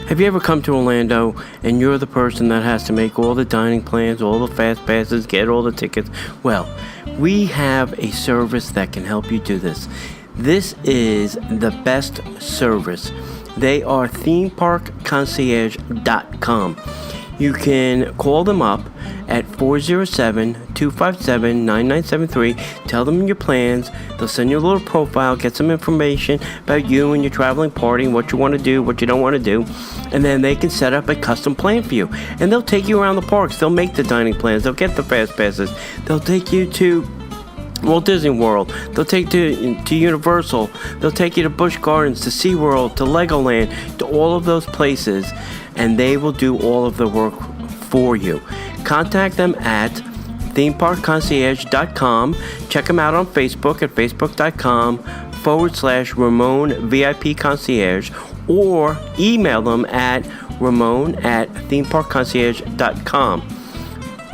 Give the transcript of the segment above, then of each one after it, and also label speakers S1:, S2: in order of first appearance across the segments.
S1: Have you ever come to Orlando and you're the person that has to make all the dining plans, all the fast passes, get all the tickets? Well, we have a service that can help you do this. This is the best service. They are themeparkconcierge.com. You can call them up at 407-257-9973. Tell them your plans. They'll send you a little profile, get some information about you and your traveling party, what you want to do, what you don't want to do. And then they can set up a custom plan for you. And they'll take you around the parks. They'll make the dining plans. They'll get the fast passes. They'll take you to Walt Disney World. They'll take you to Universal. They'll take you to Busch Gardens, to SeaWorld, to Legoland, to all of those places. And they will do all of the work for you. Contact them at themeparkconcierge.com. Check them out on Facebook at facebook.com/Ramon VIP Concierge, or email them at ramon@themeparkconcierge.com.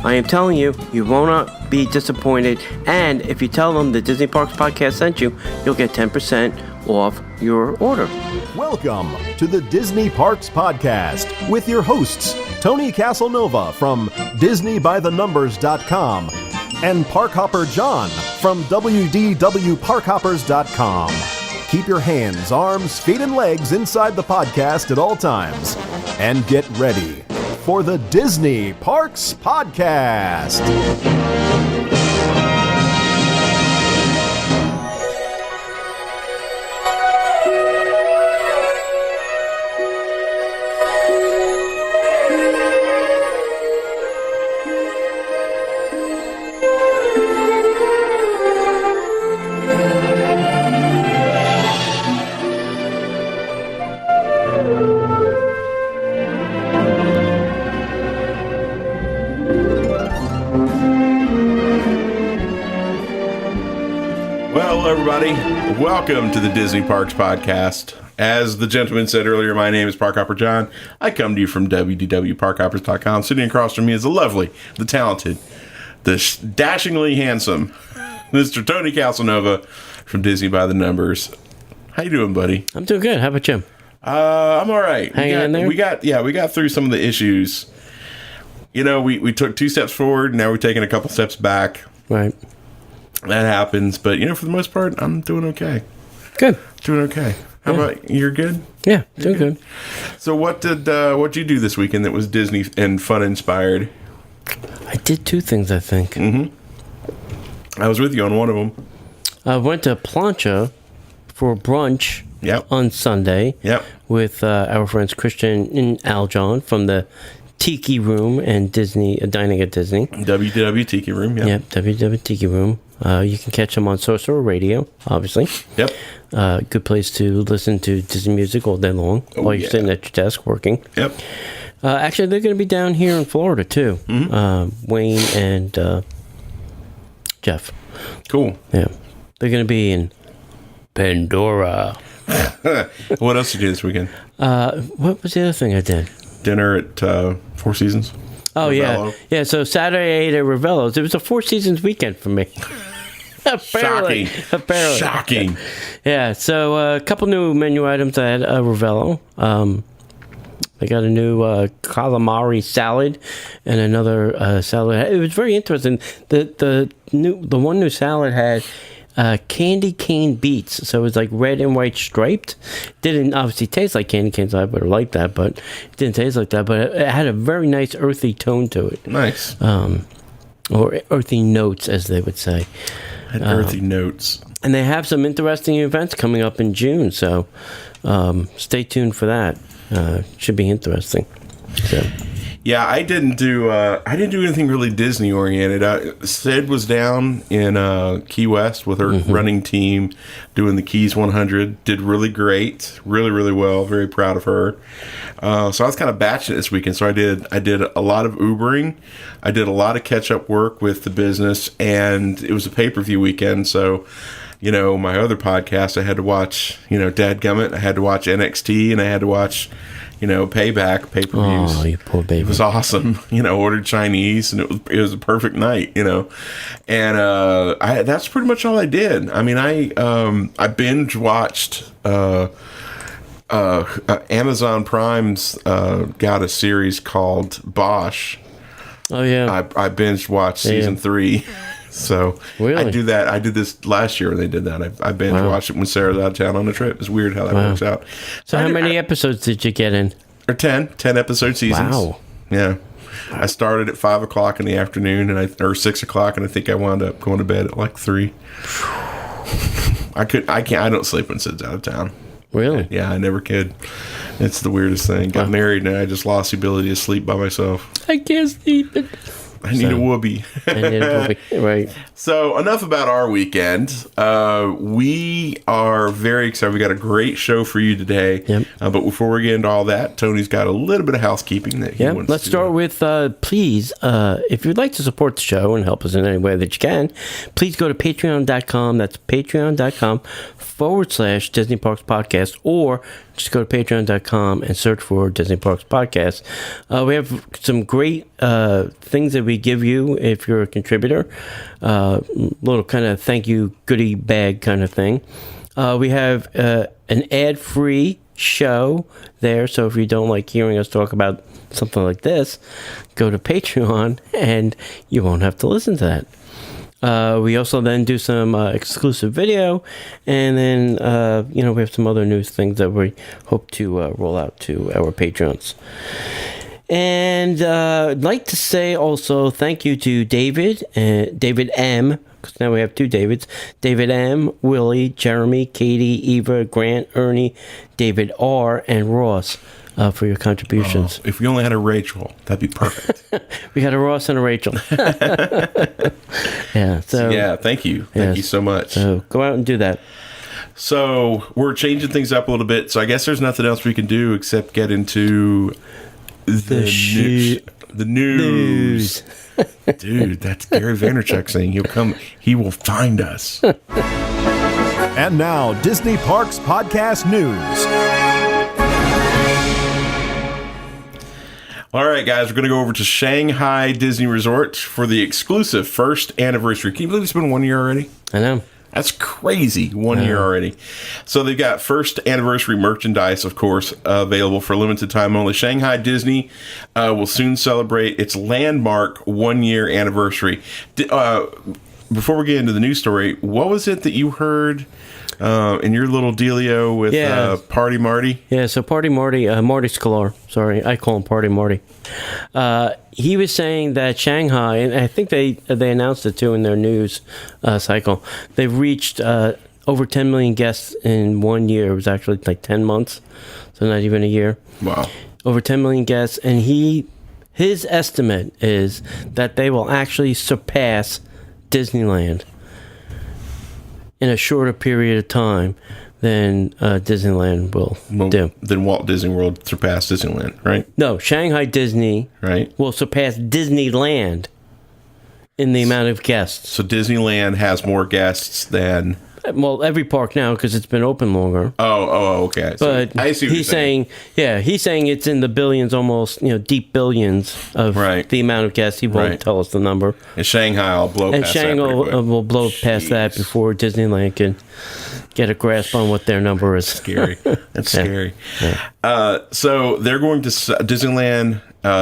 S1: I am telling you, you will not be disappointed. And if you tell them the Disney Parks Podcast sent you, you'll get 10% off your order.
S2: Welcome to the Disney Parks Podcast with your hosts, Tony Caselnova from DisneyByTheNumbers.com and Parkhopper John from WDWParkhoppers.com. Keep your hands, arms, feet, and legs inside the podcast at all times. And get ready for the Disney Parks Podcast.
S3: Welcome to the Disney Parks Podcast. As the gentleman said earlier, my name is Parkhopper John. I come to you from WDWParkhoppers.com. Sitting across from me is the lovely, the talented, the dashingly handsome Mr. Tony Caselnova from Disney by the Numbers. How you doing, buddy?
S1: I'm doing good. How about you?
S3: I'm all right.
S1: Hanging in there?
S3: We got through some of the issues. You know, we took 2 steps forward, now we're taking a couple steps back.
S1: Right.
S3: That happens, but you know, for the most part, I'm doing okay.
S1: Good.
S3: Doing okay. How about you're good?
S1: Yeah, doing good.
S3: So what did you do this weekend that was Disney and fun inspired?
S1: I did 2 things, I think.
S3: Mm-hmm. I was with you on one of them.
S1: I went to Plancha for brunch on Sunday with our friends Christian and Aljon from the Tiki Room and Disney Dining at Disney.
S3: WW Tiki Room, yeah.
S1: Yep, WW Tiki Room. You can catch them on Sorcerer Radio, obviously.
S3: Yep.
S1: Good place to listen to Disney music all day long while you're sitting at your desk working.
S3: Yep.
S1: Actually, they're going to be down here in Florida, too. Mm-hmm. Wayne and Jeff.
S3: Cool.
S1: Yeah. They're going to be in Pandora.
S3: What else did you do this weekend?
S1: What was the other thing I did?
S3: Dinner at Four Seasons.
S1: Oh,
S3: Ravello.
S1: yeah. So Saturday I ate at Ravello's. It was a Four Seasons weekend for me. Apparently.
S3: Shocking.
S1: Yeah, so a couple new menu items I had at Ravello. I got a new calamari salad and another salad. It was very interesting. The one new salad had candy cane beets, so it was like red and white striped. Didn't obviously taste like candy canes. I would have liked that, but it didn't taste like that. But it had a very nice earthy tone to it.
S3: Nice.
S1: Or earthy notes, as they would say.
S3: Earthy notes.
S1: And they have some interesting events coming up in June, so stay tuned for that. Should be interesting. So.
S3: Yeah, I didn't do anything really Disney oriented. Sid was down in Key West with her running team, doing the Keys 100. Did really great, really well. Very proud of her. So I was kind of batching it this weekend. So I did a lot of Ubering. I did a lot of catch up work with the business, and it was a pay-per-view weekend. So, you know, my other podcast, I had to watch, Dadgummit. I had to watch NXT, and I had to watch, Payback pay-per-views.
S1: Oh, you poor baby.
S3: It was awesome. Ordered Chinese, and it was a perfect night. And that's pretty much all I did. I mean, I binge watched Amazon Prime's got a series called Bosch.
S1: Oh yeah,
S3: I binge watched season 3. So
S1: really?
S3: I do that. I did this last year when they did that. I binge watched it when Sarah's out of town on a trip. It's weird how that works out.
S1: So how many episodes did you get in?
S3: Or 10 episode seasons.
S1: Wow.
S3: Yeah. I started at 5 o'clock in the afternoon or 6 o'clock, and I think I wound up going to bed at like 3. I don't sleep when Sid's out of town.
S1: Really?
S3: Yeah, I never could. It's the weirdest thing. Got married and I just lost the ability to sleep by myself.
S1: I can't sleep.
S3: I need a whoopee.
S1: Right.
S3: So enough about our weekend. We are very excited. We got a great show for you today.
S1: Yep.
S3: But before we get into all that, Tony's got a little bit of housekeeping that he wants
S1: Let's
S3: to
S1: start with, please, if you'd like to support the show and help us in any way that you can, please go to patreon.com. That's patreon.com/Disney Parks Podcast, or just go to patreon.com and search for Disney Parks Podcast. We have some great things that we give you if you're a contributor. Little kind of thank you goodie bag kind of thing. We have an ad-free show there, so if you don't like hearing us talk about something like this, go to Patreon and you won't have to listen to that. We also then do some exclusive video, and then we have some other news things that we hope to roll out to our patrons. And I'd like to say also thank you to David M, because now we have 2 Davids. David M, Willie, Jeremy, Katie, Eva, Grant, Ernie, David R, and Ross for your contributions.
S3: if we only had a Rachel, that'd be perfect.
S1: We got a Ross and a Rachel. Yeah. So
S3: yeah, thank you. Thank you so much.
S1: So go out and do that.
S3: So we're changing things up a little bit. So I guess there's nothing else we can do except get into the news. Dude, that's Gary Vaynerchuk saying he will find us.
S2: And now, Disney Parks Podcast News.
S3: All right, guys, we're going to go over to Shanghai Disney Resort for the exclusive first anniversary. Can you believe it's been 1 year already?
S1: I know.
S3: That's crazy. 1 year already. So they've got first anniversary merchandise, of course, available for limited time only. Shanghai Disney will soon celebrate its landmark 1 year anniversary. Before we get into the news story, what was it that you heard in your little dealio with Party Marty?
S1: Yeah, so Party Marty, Marty Sklar, sorry, I call him Party Marty. He was saying that Shanghai, and I think they announced it too in their news cycle, they've reached over 10 million guests in 1 year. It was actually like 10 months, so not even a year.
S3: Wow.
S1: Over 10 million guests, and his estimate is that they will actually surpass Disneyland in a shorter period of time than Disneyland will do.
S3: Then Walt Disney World surpassed Disneyland, right?
S1: No, Shanghai Disney will surpass Disneyland in the amount of guests.
S3: So Disneyland has more guests than...
S1: Well, every park now, because it's been open longer.
S3: Oh, okay. So
S1: but
S3: I see what
S1: he's saying, he's saying it's in the billions, almost, deep billions of the amount of guests. He won't tell us the number.
S3: And Shanghai will blow past that.
S1: And Shanghai will blow past that before Disneyland can get a grasp on what their number is.
S3: Scary. That's scary. Yeah. So they're going to Disneyland.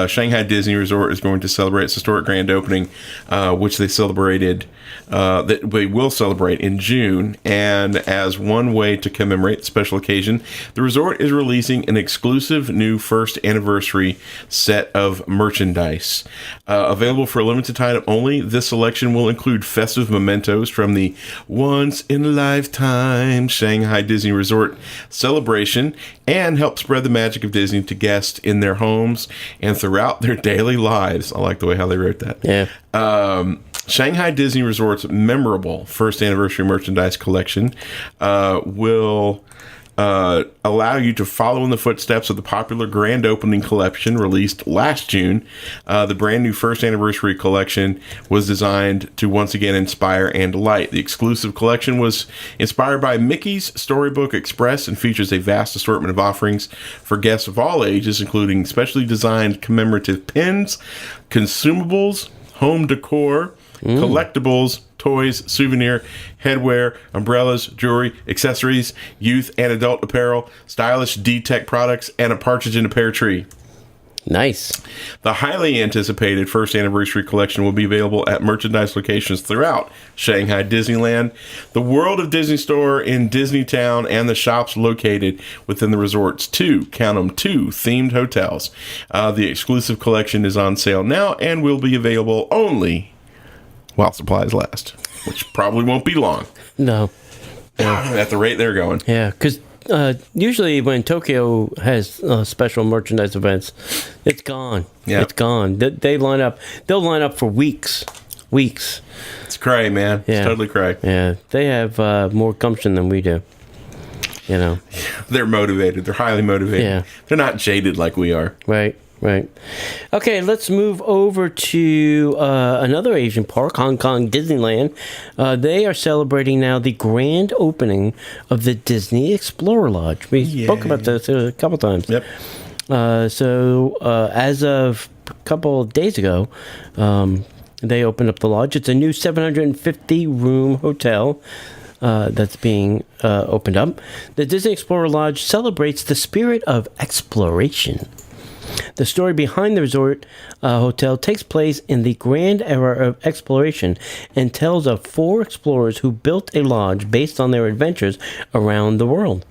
S3: Shanghai Disney Resort is going to celebrate its historic grand opening, which they celebrated. That we will celebrate in June, and as one way to commemorate the special occasion, the resort is releasing an exclusive new first anniversary set of merchandise. Available for a limited time only, this selection will include festive mementos from the once-in-a-lifetime Shanghai Disney Resort celebration and help spread the magic of Disney to guests in their homes and throughout their daily lives. I like the way how they wrote that.
S1: Yeah.
S3: Shanghai Disney Resort's memorable first anniversary merchandise collection will allow you to follow in the footsteps of the popular grand opening collection released last June. The brand new first anniversary collection was designed to once again inspire and delight. The exclusive collection was inspired by Mickey's Storybook Express and features a vast assortment of offerings for guests of all ages, including specially designed commemorative pins, consumables, home decor, collectibles, toys, souvenir, headwear, umbrellas, jewelry, accessories, youth and adult apparel, stylish D-Tech products, and a partridge in a pear tree.
S1: Nice.
S3: The highly anticipated first anniversary collection will be available at merchandise locations throughout Shanghai Disneyland, the World of Disney store in Disneytown, and the shops located within the resort's two themed hotels. The exclusive collection is on sale now and will be available only while supplies last, which probably won't be long.
S1: No.
S3: At the rate they're going.
S1: Yeah, because usually when Tokyo has special merchandise events, it's gone.
S3: Yeah.
S1: It's gone. They line up. They'll line up for weeks.
S3: It's cray, man.
S1: Yeah.
S3: It's totally cray.
S1: Yeah, they have more gumption than we do. You know.
S3: They're motivated. They're highly motivated.
S1: Yeah.
S3: They're not jaded like we are.
S1: Right. Okay, let's move over to another Asian park, Hong Kong Disneyland. They are celebrating now the grand opening of the Disney Explorer Lodge. We spoke about this a couple times.
S3: Yep.
S1: So as of a couple of days ago, they opened up the lodge. It's a new 750-room hotel that's being opened up. The Disney Explorer Lodge celebrates the spirit of exploration. The story behind the resort hotel takes place in the grand era of exploration and tells of 4 explorers who built a lodge based on their adventures around the world,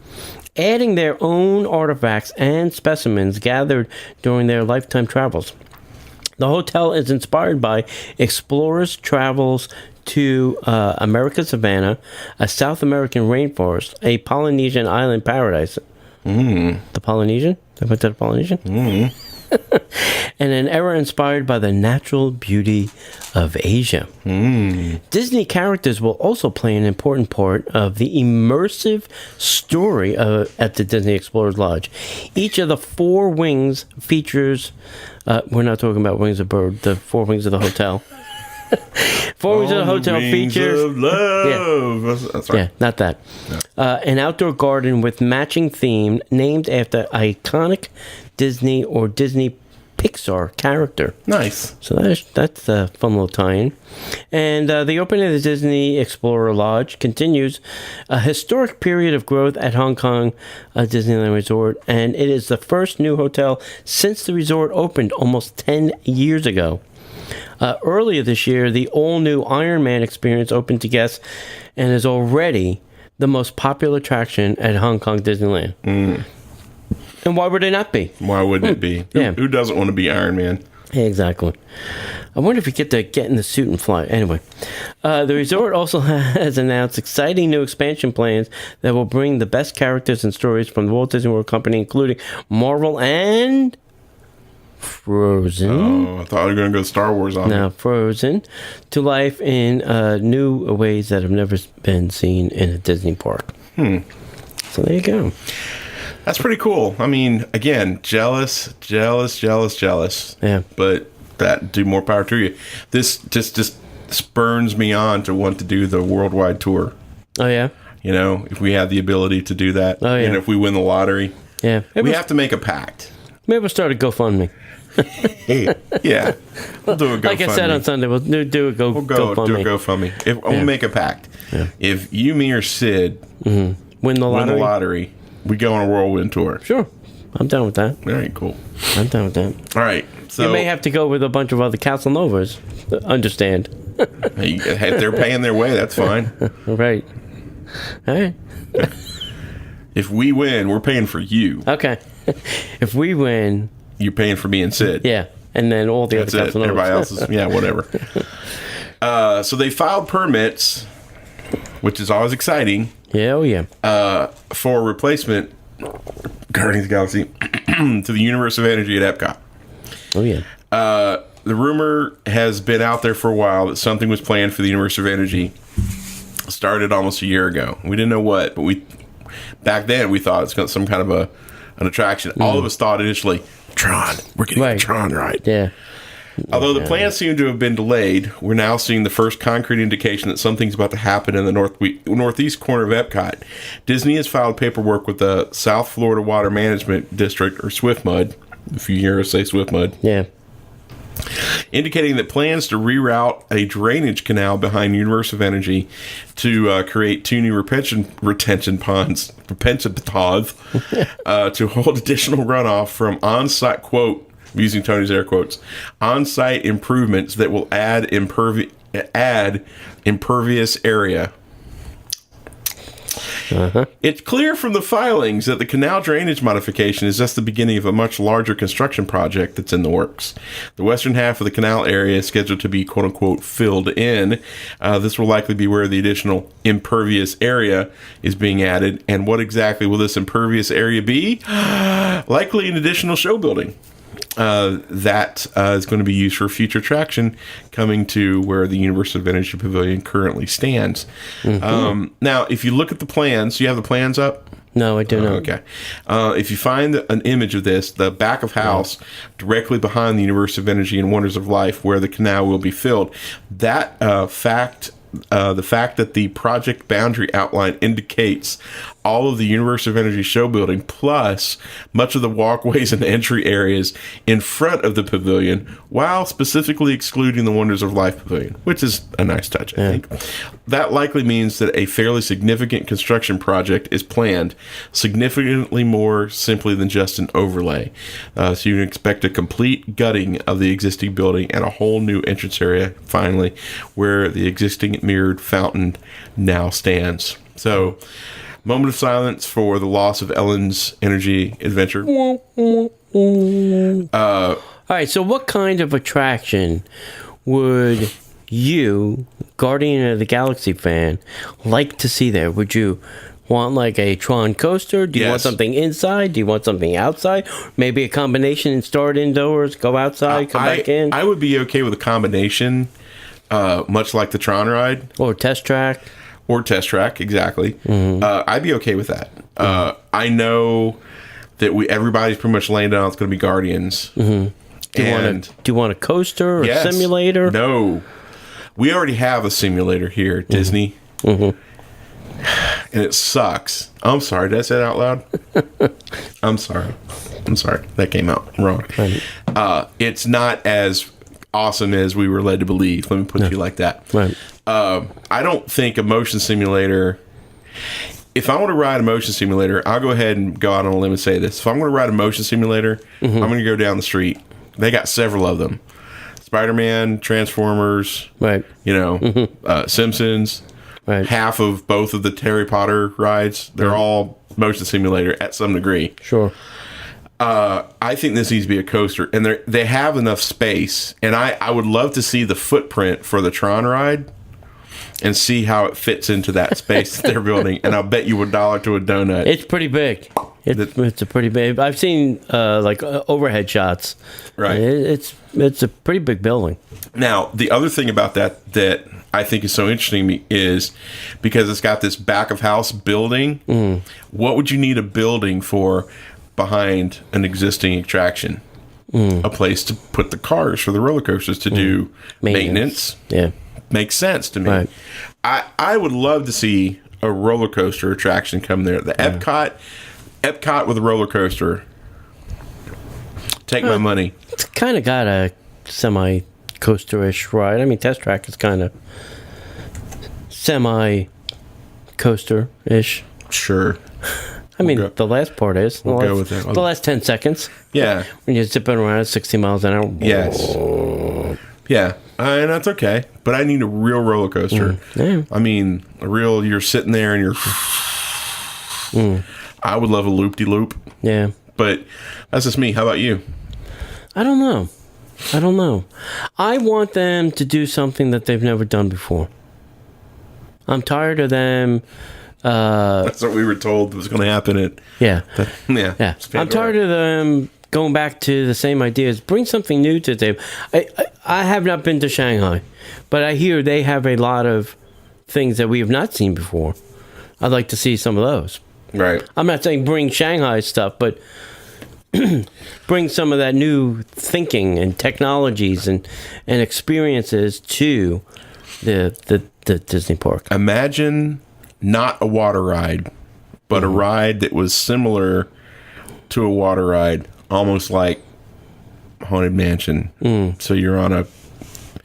S1: adding their own artifacts and specimens gathered during their lifetime travels. The hotel is inspired by explorers' travels to America's savanna, a South American rainforest, a Polynesian island paradise. The Polynesian? They went to the Polynesian? And an era inspired by the natural beauty of Asia. Disney characters will also play an important part of the immersive story at the Disney Explorers Lodge. Each of the 4 wings features... we're not talking about wings of bird, the 4 wings of the hotel. 4 wings of the hotel features...
S3: Of love.
S1: Yeah.
S3: That's right.
S1: Yeah, not that.
S3: No.
S1: An outdoor garden with matching theme named after iconic Disney or Disney Pixar character.
S3: Nice.
S1: So that's a fun little tie-in. And the opening of the Disney Explorer Lodge continues a historic period of growth at Hong Kong Disneyland Resort, and it is the first new hotel since the resort opened almost 10 years ago. Earlier this year, the all-new Iron Man experience opened to guests and is already the most popular attraction at Hong Kong Disneyland. And why would it not be?
S3: Why wouldn't it be?
S1: Yeah.
S3: Who doesn't want to be Iron Man?
S1: Exactly. I wonder if we get to get in the suit and fly. Anyway, the resort also has announced exciting new expansion plans that will bring the best characters and stories from the Walt Disney World Company, including Marvel and Frozen.
S3: Oh, I thought we were going to go Star Wars on
S1: Now, Frozen to life in new ways that have never been seen in a Disney park. So there you go.
S3: That's pretty cool. I mean, again, jealous.
S1: Yeah.
S3: But that do more power to you. This just spurns me on to want to do the worldwide tour.
S1: Oh, yeah?
S3: You know, if we had the ability to do that.
S1: Oh, yeah.
S3: And if we win the lottery.
S1: Yeah.
S3: We have to make a pact.
S1: Maybe we'll start a GoFundMe.
S3: Yeah. We'll do a GoFundMe.
S1: Like I said on Sunday, we'll do a GoFundMe.
S3: Do a GoFundMe. We'll make a pact.
S1: Yeah.
S3: If you, me, or Sid
S1: win the
S3: lottery, we go on a whirlwind tour.
S1: Sure. I'm down with that.
S3: All right, cool.
S1: I'm down with that.
S3: All right. So
S1: You may have to go with a bunch of other Caselnovas. Understand.
S3: hey, if they're paying their way, that's fine.
S1: Right. All right.
S3: If we win, we're paying for you.
S1: Okay. If we win...
S3: You're paying for me and Sid.
S1: Yeah. And then all the
S3: That's
S1: other
S3: it.
S1: Caselnovas.
S3: Everybody else is, yeah, whatever. So they filed permits, which is always exciting,
S1: Yeah, oh yeah.
S3: for a replacement Guardians of the Galaxy to the Universe of Energy at Epcot.
S1: Oh yeah.
S3: The rumor has been out there for a while that something was planned for the Universe of Energy. Started almost a year ago. We didn't know what, but back then we thought it's got some kind of an attraction. All of us thought initially, Tron. We're getting
S1: Right.
S3: Tron right.
S1: Yeah.
S3: Although the plans seem to have been delayed, we're now seeing the first concrete indication that something's about to happen in the northeast corner of Epcot. Disney has filed paperwork with the South Florida Water Management District, or SwiftMud, if you hear us say SwiftMud,
S1: Yeah.
S3: indicating that plans to reroute a drainage canal behind Universe of Energy to create 2 new retention ponds to hold additional runoff from on-site, quote, using Tony's air quotes, on-site improvements that will add impervious area. It's clear from the filings that the canal drainage modification is just the beginning of a much larger construction project that's in the works. The western half of the canal area is scheduled to be quote-unquote filled in. This will likely be where the additional impervious area is being added. And what exactly will this impervious area be? Likely an additional show building. That is going to be used for future attraction coming to where the Universe of Energy Pavilion currently stands. Now, if you look at the plans, you have the plans up?
S1: No, I do not.
S3: Okay. If you find an image of this, the back of house directly behind the Universe of Energy and Wonders of Life where the canal will be filled, that the fact that the project boundary outline indicates all of the Universe of Energy show building plus much of the walkways and entry areas in front of the pavilion while specifically excluding the Wonders of Life pavilion, which is a nice touch, I think. That likely means that a fairly significant construction project is planned, significantly more simply than just an overlay. So you can expect a complete gutting of the existing building and a whole new entrance area, finally, where the existing mirrored fountain now stands. So, moment of silence for the loss of Ellen's Energy Adventure.
S1: All right, so what kind of attraction would you, Guardian of the Galaxy fan, like to see there? Would you want like a Tron coaster? Do you want something inside? Do you want something outside? Maybe a combination and start indoors, go outside, come back in?
S3: I would be okay with a combination, much like the Tron ride.
S1: Or test track.
S3: Or test track, exactly. I'd be okay with that. I know that everybody's pretty much laying down it's going to be Guardians.
S1: Do you want a coaster or a simulator?
S3: No. We already have a simulator here at Disney. And it sucks. I'm sorry. Did I say that out loud? I'm sorry. That came out wrong.
S1: Right.
S3: It's not as awesome as we were led to believe. Let me put you like that.
S1: Right.
S3: I don't think a motion simulator... If I want to ride a motion simulator, I'll go ahead and go out on a limb and say this. If I'm going to ride a motion simulator, I'm going to go down the street. They got several of them. Spider-Man, Transformers,
S1: right?
S3: Simpsons.
S1: Right.
S3: Half of both of the Harry Potter rides, they're all motion simulator at some degree.
S1: Sure.
S3: I think this needs to be a coaster, and they have enough space. And I would love to see the footprint for the Tron ride and see how it fits into that space that they're building. And I'll bet you $1 to a donut.
S1: It's pretty big. It's a pretty big. I've seen overhead shots.
S3: Right.
S1: It's a pretty big building.
S3: Now, the other thing about that I think is so interesting to me is because it's got this back of house building. What would you need a building for behind an existing attraction? A place to put the cars for the roller coasters to do maintenance.
S1: Yeah.
S3: Makes sense to me.
S1: Right.
S3: I would love to see a roller coaster attraction come there. The Epcot with a roller coaster. Take my money.
S1: It's kind of got a semi-coaster-ish ride. I mean, Test Track is kind of semi-coaster-ish.
S3: Sure.
S1: I mean, the last part is.
S3: Go with that.
S1: The last 10 seconds.
S3: Yeah.
S1: When you're zipping around at 60 miles an hour.
S3: Yes. Yeah. And that's okay. But I need a real roller coaster.
S1: Yeah.
S3: I mean, you're sitting there and you're... I would love a loop-de-loop.
S1: Yeah.
S3: But that's just me. How about you?
S1: I don't know. I want them to do something that they've never done before. I'm tired of them...
S3: that's what we were told was going to happen.
S1: Yeah.
S3: I'm
S1: tired of them going back to the same ideas. Bring something new to the table. I have not been to Shanghai, but I hear they have a lot of things that we have not seen before. I'd like to see some of those.
S3: Right.
S1: I'm not saying bring Shanghai stuff, but bring some of that new thinking and technologies and experiences to the Disney park.
S3: Imagine not a water ride, but a ride that was similar to a water ride, almost like Haunted Mansion. So you're on a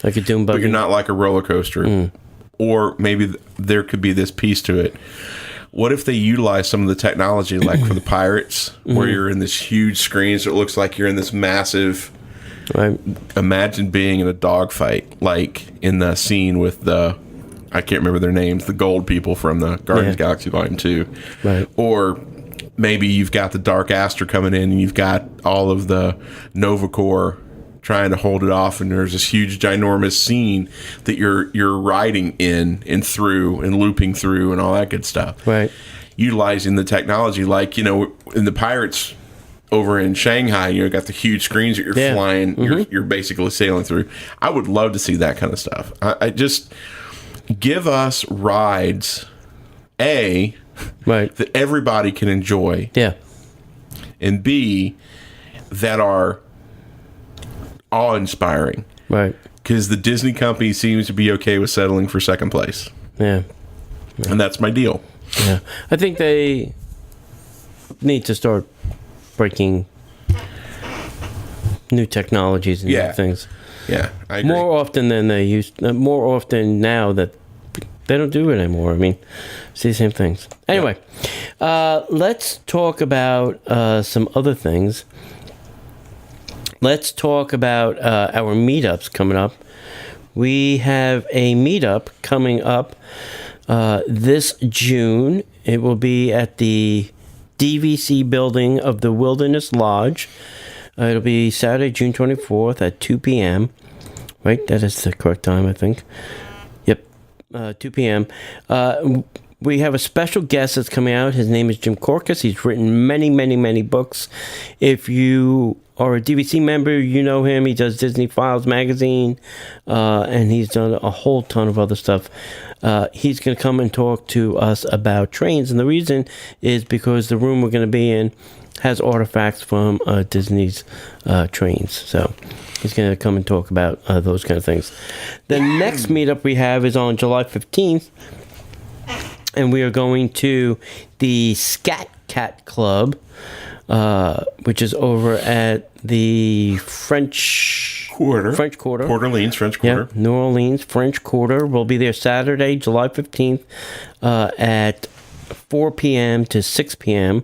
S1: Like a dune
S3: but
S1: buggy.
S3: you're not like a roller coaster. Or maybe there could be this piece to it. What if they utilize some of the technology, like for the pirates, where you're in this huge screen, so it looks like you're in this massive...
S1: Right.
S3: Imagine being in a dogfight, like in the scene with the... I can't remember their names, the gold people from the Guardians of the Galaxy Volume 2.
S1: Right.
S3: Or maybe you've got the Dark Aster coming in and you've got all of the Nova Corps trying to hold it off, and there's this huge ginormous scene that you're riding in and through and looping through and all that good stuff.
S1: Right.
S3: Utilizing the technology, like, in the Pirates over in Shanghai, got the huge screens that you're flying, you're basically sailing through. I would love to see that kind of stuff. I just... Give us rides, A, that everybody can enjoy.
S1: Yeah.
S3: And B, that are awe-inspiring.
S1: Right.
S3: Because the Disney company seems to be okay with settling for second place.
S1: Yeah.
S3: And that's my deal.
S1: Yeah. I think they need to start breaking new technologies and new things.
S3: Yeah, I agree.
S1: More often than they used. More often now that they don't do it anymore. I mean, it's the same things. Anyway, let's talk about some other things. Let's talk about our meetups coming up. We have a meetup coming up this June. It will be at the DVC building of the Wilderness Lodge. It'll be Saturday, June 24th at 2 p.m. Right? That is the correct time, I think. Yep. 2 p.m. We have a special guest that's coming out. His name is Jim Corcus. He's written many, many, many books. If you are a DVC member, you know him. He does Disney Files magazine, and he's done a whole ton of other stuff. He's going to come and talk to us about trains, and the reason is because the room we're going to be in has artifacts from Disney's trains. So he's going to come and talk about those kind of things. The next meetup we have is on July 15th, and we are going to the Scat Cat Club, which is over at the French Quarter.
S3: Port Orleans, French Quarter.
S1: Yeah, New Orleans, French Quarter. We'll be there Saturday, July 15th at 4 p.m. to 6 p.m.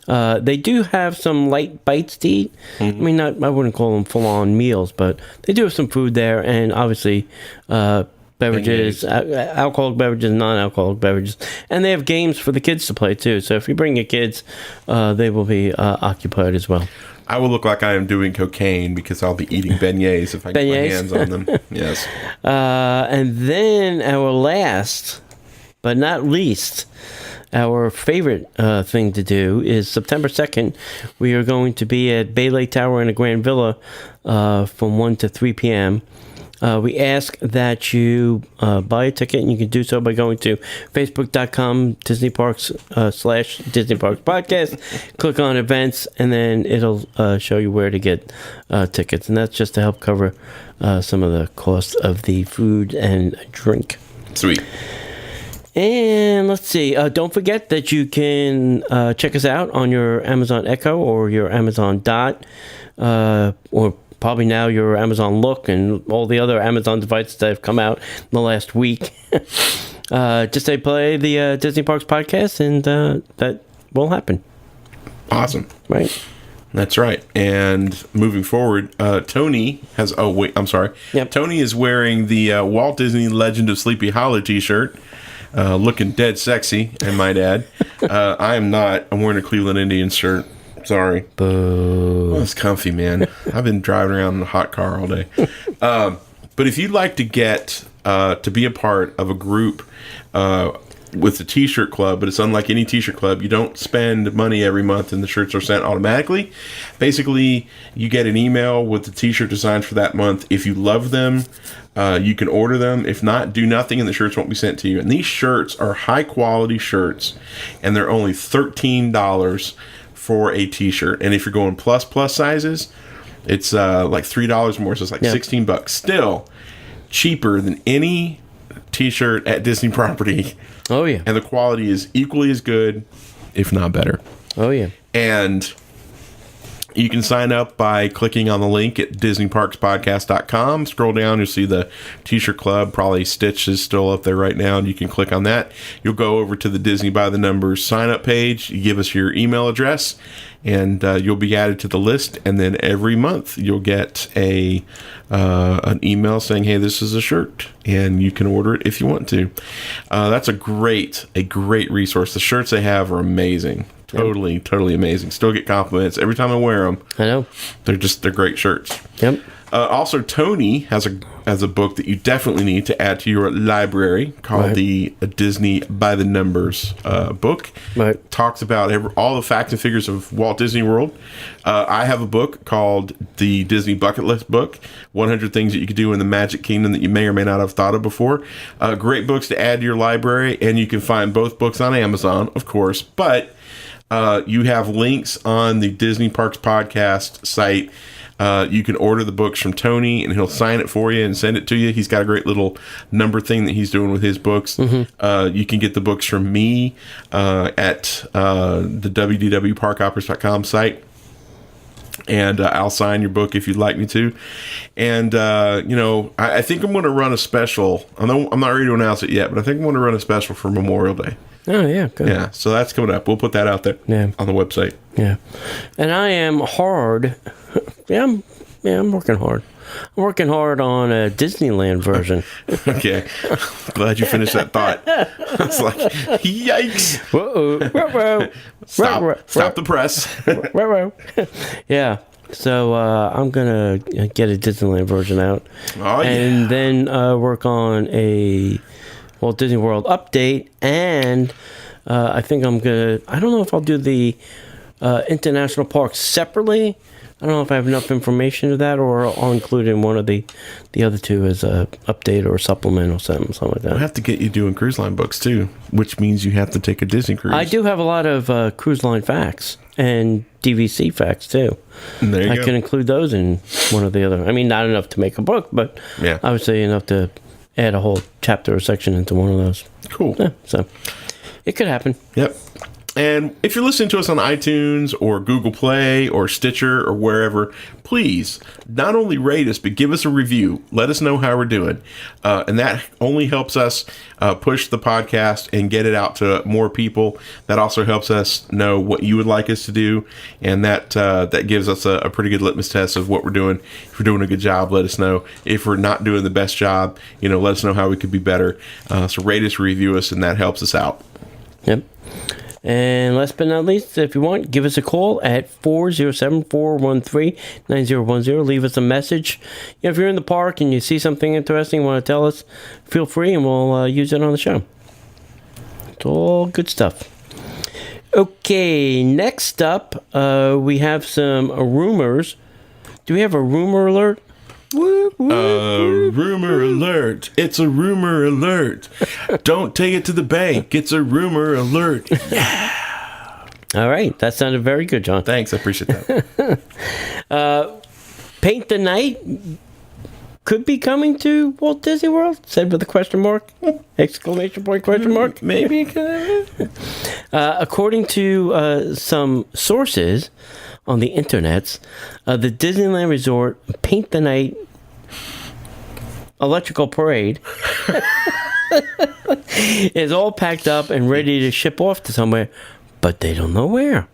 S1: They do have some light bites to eat. I mean, I wouldn't call them full-on meals, but they do have some food there, and obviously beverages, alcoholic beverages, non-alcoholic beverages, and they have games for the kids to play too. So if you bring your kids, they will be occupied as well.
S3: I will look like I am doing cocaine because I'll be eating beignets if I get my hands on them. Yes.
S1: And then our last, but not least, our favorite thing to do is September 2nd. We are going to be at Bay Lake Tower in the Grand Villa from 1 to 3 p.m. We ask that you buy a ticket, and you can do so by going to facebook.com Disney Parks / Disney Parks Podcast. Click on events, and then it'll show you where to get tickets. And that's just to help cover some of the cost of the food and drink.
S3: Sweet.
S1: And let's see. Don't forget that you can check us out on your Amazon Echo or your Amazon Dot, or probably now your Amazon Look and all the other Amazon devices that have come out in the last week. Just say play the Disney Parks Podcast, and that will happen.
S3: Awesome.
S1: Right.
S3: That's right. And moving forward, Tony has... Oh, wait. I'm sorry.
S1: Yep.
S3: Tony is wearing the Walt Disney Legend of Sleepy Hollow t-shirt. Looking dead sexy, I might add. I am not. I'm wearing a Cleveland Indians shirt. Sorry.
S1: Boo.
S3: Well, it's comfy, man. I've been driving around in a hot car all day. But if you'd like to get to be a part of a group with the T-shirt club, but it's unlike any T-shirt club, you don't spend money every month and the shirts are sent automatically. Basically, you get an email with the T-shirt designs for that month. If you love them, you can order them. If not, do nothing and the shirts won't be sent to you. And these shirts are high-quality shirts, and they're only $13 for a T-shirt. And if you're going plus sizes, it's like $3 more, so it's like $16. Still cheaper than any T-shirt at Disney property.
S1: Oh, yeah.
S3: And the quality is equally as good, if not better.
S1: Oh, yeah.
S3: And You can sign up by clicking on the link at DisneyParksPodcast.com. Scroll down, you'll see the T-shirt club. Probably Stitch is still up there right now, and you can click on that. You'll go over to the Disney by the Numbers sign-up page. You give us your email address, and you'll be added to the list. And then every month, you'll get an email saying, "Hey, this is a shirt," and you can order it if you want to. That's a great resource. The shirts they have are amazing. Totally amazing. Still get compliments every time I wear them.
S1: I know.
S3: They're great shirts.
S1: Yep.
S3: Also, Tony has a book that you definitely need to add to your library called the Disney by the Numbers book.
S1: Right.
S3: Talks about all the facts and figures of Walt Disney World. I have a book called the Disney Bucket List book, 100 Things That You Could Do in the Magic Kingdom That You May or May Not Have Thought of Before. Great books to add to your library, and you can find both books on Amazon, of course, but you have links on the Disney Parks Podcast site. You can order the books from Tony, and he'll sign it for you and send it to you. He's got a great little number thing that he's doing with his books. Mm-hmm. You can get the books from me at the www.parkhoppers.com site. And I'll sign your book if you'd like me to. And, I think I'm going to run a special. I'm not ready to announce it yet, but I think I'm going to run a special for Memorial Day.
S1: Oh, yeah, good.
S3: Yeah, so that's coming up. We'll put that out there on the website.
S1: Yeah. And I am hard. I'm working hard. I'm working hard on a Disneyland version.
S3: Okay. Glad you finished that thought. It's like, yikes.
S1: Whoa.
S3: Stop the press.
S1: Yeah. So I'm going to get a Disneyland version out.
S3: Oh,
S1: and then work on a Walt Disney World update. And I think I don't know if I'll do the international parks separately. I don't know if I have enough information to that, or I'll include in one of the other two as a update or a supplement or something like that.
S3: We'll have to get you doing cruise line books too, which means you have to take a Disney cruise.
S1: I do have a lot of cruise line facts and DVC facts too.
S3: There you
S1: I
S3: go.
S1: can include those in one or the other. I mean, not enough to make a book, but I would say enough to add a whole chapter or section into one of those.
S3: Cool.
S1: Yeah, so it could happen.
S3: Yep. And if you're listening to us on iTunes or Google Play or Stitcher or wherever, please not only rate us, but give us a review. Let us know how we're doing. And that only helps us push the podcast and get it out to more people. That also helps us know what you would like us to do. And that gives us a pretty good litmus test of what we're doing. If we're doing a good job, let us know. If we're not doing the best job, let us know how we could be better. So rate us, review us, and that helps us out.
S1: Yep. And last but not least, if you want, give us a call at 407-413-9010. Leave us a message. If you're in the park and you see something interesting you want to tell us, feel free and we'll use it on the show. It's all good stuff. Okay, next up, we have some rumors. Do we have a rumor alert?
S3: Rumor alert. It's a rumor alert. Don't take it to the bank. It's a rumor alert. Yeah.
S1: All right. That sounded very good, John.
S3: Thanks. I appreciate that.
S1: Paint the Night could be coming to Walt Disney World, said with a question mark, exclamation point, question mark.
S3: Maybe.
S1: According to some sources on the internets, the Disneyland Resort Paint the Night electrical parade is all packed up and ready to ship off to somewhere, but they don't know where.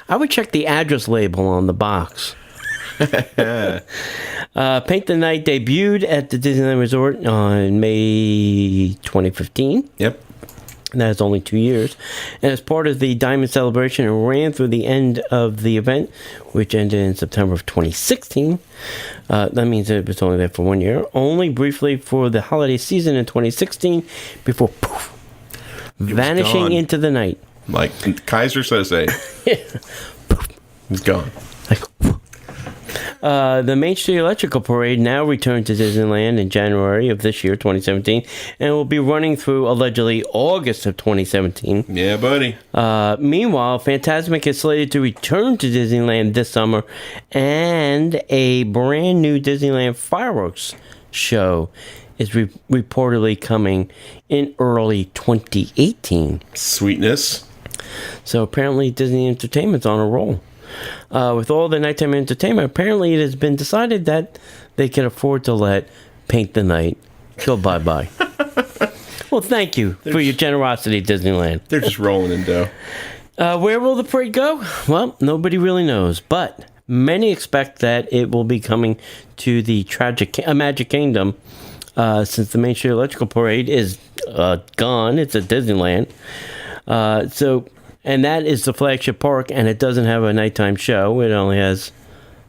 S1: I would check the address label on the box. Paint the Night debuted at the Disneyland Resort on May 2015.
S3: Yep.
S1: That's only 2 years. And as part of the Diamond Celebration, it ran through the end of the event, which ended in September of 2016. That means it was only there for 1 year. Only briefly for the holiday season in 2016, before poof, vanishing
S3: gone.
S1: into the night.
S3: Like Kaiser Sose. He's gone.
S1: Like, the Main Street Electrical Parade now returned to Disneyland in January of this year, 2017, and will be running through allegedly August of 2017.
S3: Yeah, buddy.
S1: Meanwhile, Fantasmic is slated to return to Disneyland this summer, and a brand new Disneyland fireworks show is reportedly coming in early 2018.
S3: Sweetness.
S1: So apparently Disney Entertainment's on a roll. with all the nighttime entertainment, apparently it has been decided that they can afford to let Paint the Night go bye-bye. Well, thank you for your generosity, Disneyland.
S3: They're just rolling in dough.
S1: Where will the parade go? Well, nobody really knows, but many expect that it will be coming to the Magic Kingdom, since the Main Street Electrical Parade is gone. It's at Disneyland. And that is the flagship park, and it doesn't have a nighttime show. It only has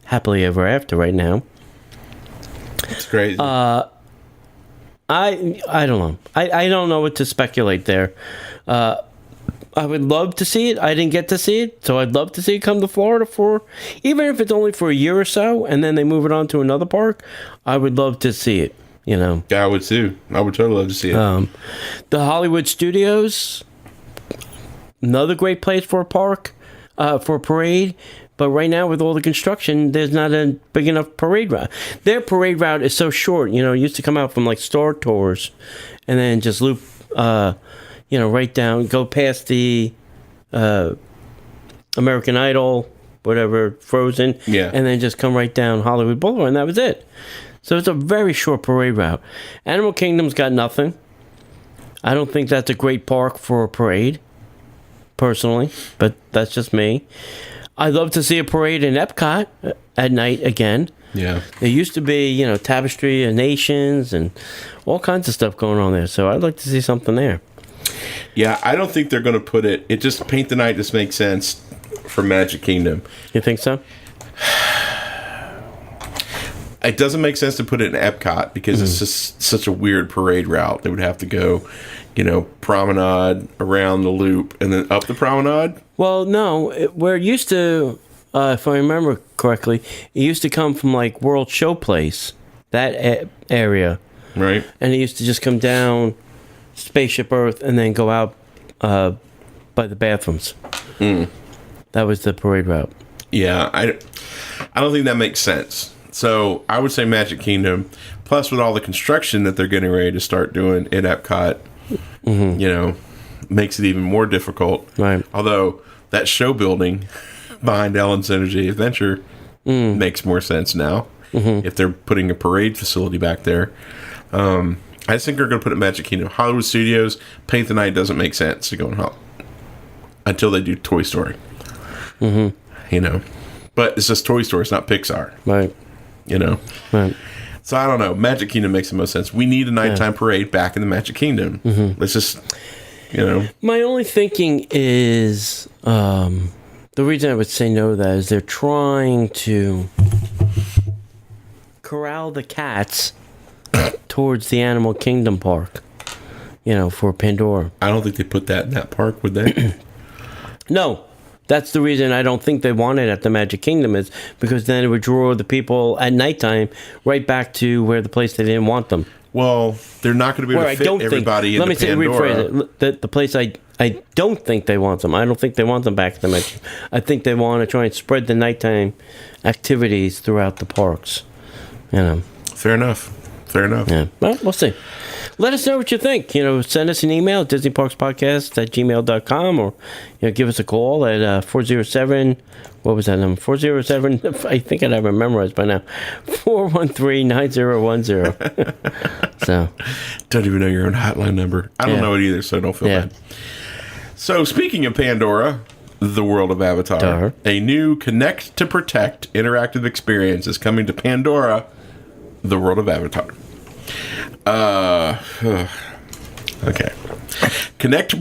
S1: Happily Ever After right now.
S3: It's crazy.
S1: I don't know. I don't know what to speculate there. I would love to see it. I didn't get to see it, so I'd love to see it come to Florida even if it's only for a year or so, and then they move it on to another park. I would love to see it, Yeah,
S3: I would too. I would totally love to see it.
S1: The Hollywood Studios, another great place for a park, for a parade. But right now, with all the construction, there's not a big enough parade route. Their parade route is so short. It used to come out from like Star Tours, and then just loop, right down, go past the American Idol, whatever, Frozen, and then just come right down Hollywood Boulevard, and that was it. So it's a very short parade route. Animal Kingdom's got nothing. I don't think that's a great park for a parade, personally, but that's just me. I'd love to see a parade in Epcot at night again.
S3: Yeah.
S1: There used to be, Tapestry of Nations and all kinds of stuff going on there. So I'd like to see something there.
S3: Yeah, I don't think they're going to put it. It just Paint the Night just makes sense for Magic Kingdom.
S1: You think so?
S3: It doesn't make sense to put it in Epcot because it's just such a weird parade route. They would have to go, promenade around the loop and then up the promenade.
S1: Well, no. Where it used to, if I remember correctly, it used to come from like World Showplace, that area.
S3: Right.
S1: And it used to just come down Spaceship Earth and then go out by the bathrooms. That was the parade route.
S3: Yeah, I don't think that makes sense. So I would say Magic Kingdom, plus with all the construction that they're getting ready to start doing in Epcot, makes it even more difficult.
S1: Right.
S3: Although that show building behind Ellen's Energy Adventure makes more sense now if they're putting a parade facility back there. I just think they're going to put it in Magic Kingdom. Hollywood Studios, Paint the Night doesn't make sense to go in until they do Toy Story. But it's just Toy Story, it's not Pixar.
S1: Right. Right.
S3: So I don't know. Magic Kingdom makes the most sense. We need a nighttime parade back in the Magic Kingdom. Let's just,
S1: My only thinking is the reason I would say no to that is they're trying to corral the cats towards the Animal Kingdom park, for Pandora.
S3: I don't think they put that in that park, would they?
S1: No. That's the reason I don't think they want it at the Magic Kingdom, is because then it would draw the people at nighttime right back to where the place they didn't want them.
S3: Well, they're not going to be able to fit everybody into Pandora.
S1: Let me rephrase it. The place I don't think they want them. I don't think they want them back at the Magic. I think they want to try and spread the nighttime activities throughout the parks.
S3: Fair enough.
S1: Yeah. Well, we'll see. Let us know what you think. Send us an email at disneyparkspodcast@gmail.com, or give us a call at 407. What was that number? 407. I think I'd have it memorized by now. 413-9010. So,
S3: don't even know your own hotline number. I don't know it either, so don't feel bad. So, speaking of Pandora, the world of Avatar, a new Connect to Protect interactive experience is coming to Pandora, the world of Avatar. Okay. Connect to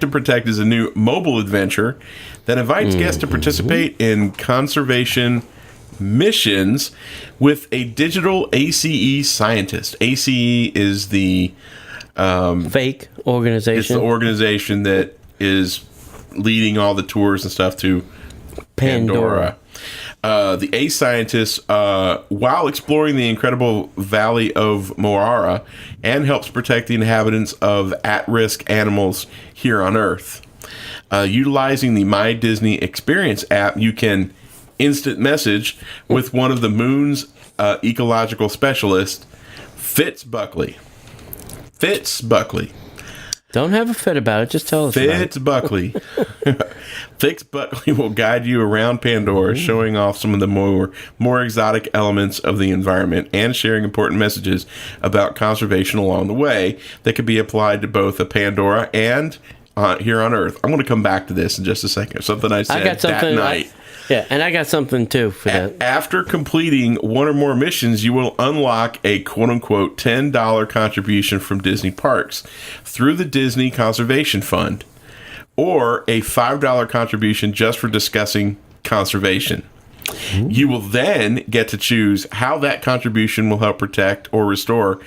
S3: Protect is a new mobile adventure that invites guests to participate in conservation missions with a digital ACE scientist. ACE is the
S1: fake organization.
S3: It's the organization that is leading all the tours and stuff to Pandora. The ACE scientist, while exploring the incredible Valley of Moara, and helps protect the inhabitants of at-risk animals here on Earth. Utilizing the My Disney Experience app, you can instant message with one of the moon's ecological specialists, Fitz Buckley.
S1: Don't have a fit about it. Just tell us about it.
S3: Fitz Buckley. Fitz Buckley will guide you around Pandora, showing off some of the more exotic elements of the environment and sharing important messages about conservation along the way that could be applied to both the Pandora and here on Earth. I'm going to come back to this in just a second. Something I said that night.
S1: And I got something too for that.
S3: After completing one or more missions, you will unlock a quote-unquote $10 contribution from Disney Parks through the Disney Conservation Fund, or a $5 contribution just for discussing conservation. Mm-hmm. You will then get to choose how that contribution will help protect or restore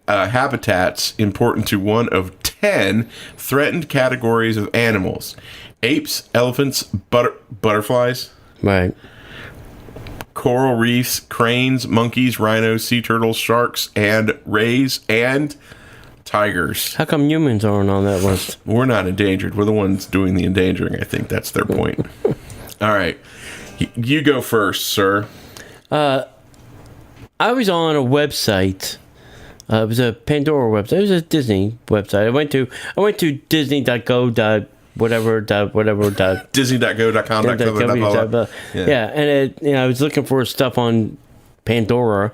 S3: habitats important to one of 10 threatened categories of animals: apes, elephants, butterflies,
S1: right,
S3: coral reefs, cranes, monkeys, rhinos, sea turtles, sharks, and rays, and tigers.
S1: How come humans aren't on that list?
S3: We're not endangered. We're the ones doing the endangering. I think that's their point. All right. You go first, sir.
S1: I was on a website. It was a Pandora website. It was a Disney website. I went to disney.go. Whatever.
S3: Disney.go.com.
S1: Yeah, and I was looking for stuff on Pandora,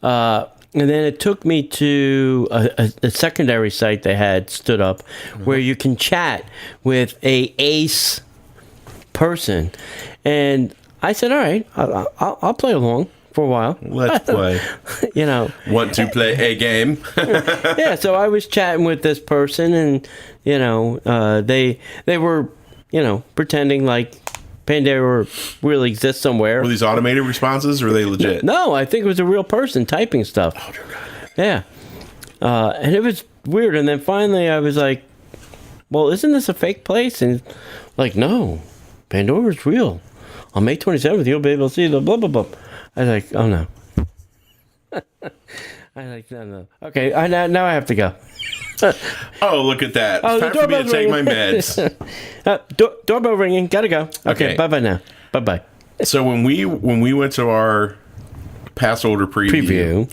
S1: and then it took me to a secondary site they had stood up, where you can chat with a ace person, and I said, all right, I'll play along for a while.
S3: Let's play. Want to play a game?
S1: Yeah, so I was chatting with this person, and they were pretending like Pandora really exists somewhere.
S3: Were these automated responses, or were they legit?
S1: No, I think it was a real person typing stuff.
S3: Oh dear God.
S1: Yeah, and it was weird. And then finally, I was like, "Well, isn't this a fake place?" And like, no, Pandora's real. On May 27th, you'll be able to see the blah blah blah. I was like, oh no. I was like, no. Okay, now I have to go.
S3: Oh, look at that. It's time for me to take my meds.
S1: Doorbell ringing. Gotta go. Okay. Bye-bye now. Bye-bye.
S3: So when we went to our pass holder preview,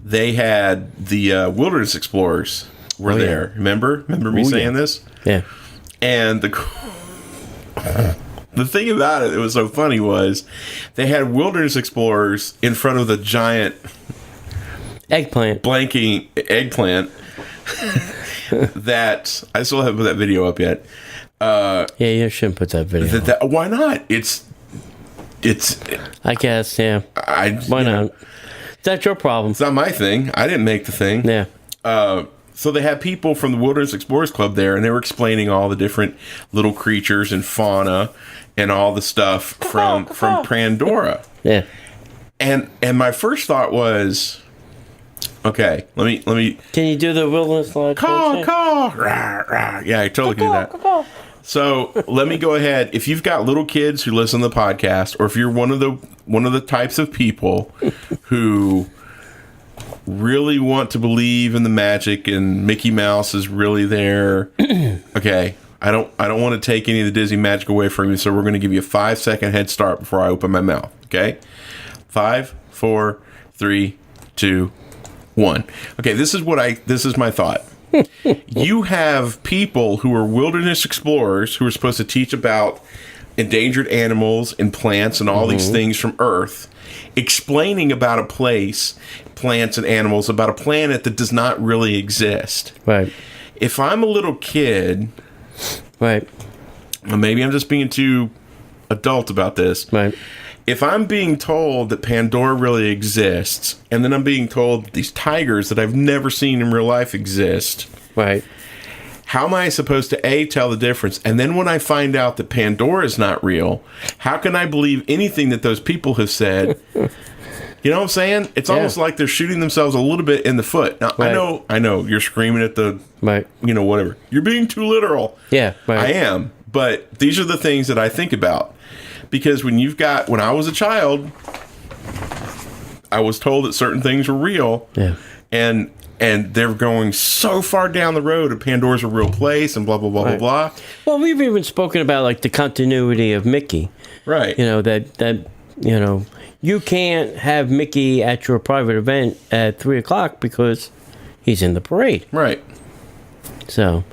S3: they had the Wilderness Explorers were there. Remember me saying this?
S1: Yeah.
S3: And the thing about it that was so funny was they had Wilderness Explorers in front of the giant blanking eggplant that I still haven't put that video up yet.
S1: Yeah, you shouldn't put that video up.
S3: Why not? It's
S1: I guess, yeah. Why not? That's your problem.
S3: It's not my thing. I didn't make the thing.
S1: Yeah.
S3: So they had people from the Wilderness Explorers Club there, and they were explaining all the different little creatures and fauna and all the stuff from Pandora.
S1: Yeah.
S3: And my first thought was, okay, let me.
S1: Can you do the wilderness slide?
S3: Caw. Rah, rah. Yeah, I totally can do that. So let me go ahead. If you've got little kids who listen to the podcast, or if you're one of the types of people who really want to believe in the magic and Mickey Mouse is really there, okay, I don't want to take any of the Disney magic away from you, so we're going to give you a 5-second head start before I open my mouth. Okay, 5, 4, 3, 2, 1. Okay, this is my thought. You have people who are wilderness explorers who are supposed to teach about endangered animals and plants and all these things from Earth, explaining about a place, plants and animals, about a planet that does not really exist.
S1: Right.
S3: If I'm a little kid,
S1: right,
S3: maybe I'm just being too adult about this.
S1: Right.
S3: If I'm being told that Pandora really exists, and then I'm being told these tigers that I've never seen in real life exist,
S1: right,
S3: how am I supposed to, A, tell the difference? And then when I find out that Pandora is not real, how can I believe anything that those people have said? You know what I'm saying? It's almost like they're shooting themselves a little bit in the foot. Now, right. I know, you're screaming at the,
S1: right,
S3: whatever. You're being too literal.
S1: Yeah, right.
S3: I am. But these are the things that I think about. Because when I was a child, I was told that certain things were real.
S1: Yeah.
S3: And they're going so far down the road of Pandora's a real place and blah, blah, blah, right. blah, blah.
S1: Well, we've even spoken about, like, the continuity of Mickey.
S3: Right.
S1: That you can't have Mickey at your private event at 3 o'clock because he's in the parade.
S3: Right.
S1: So,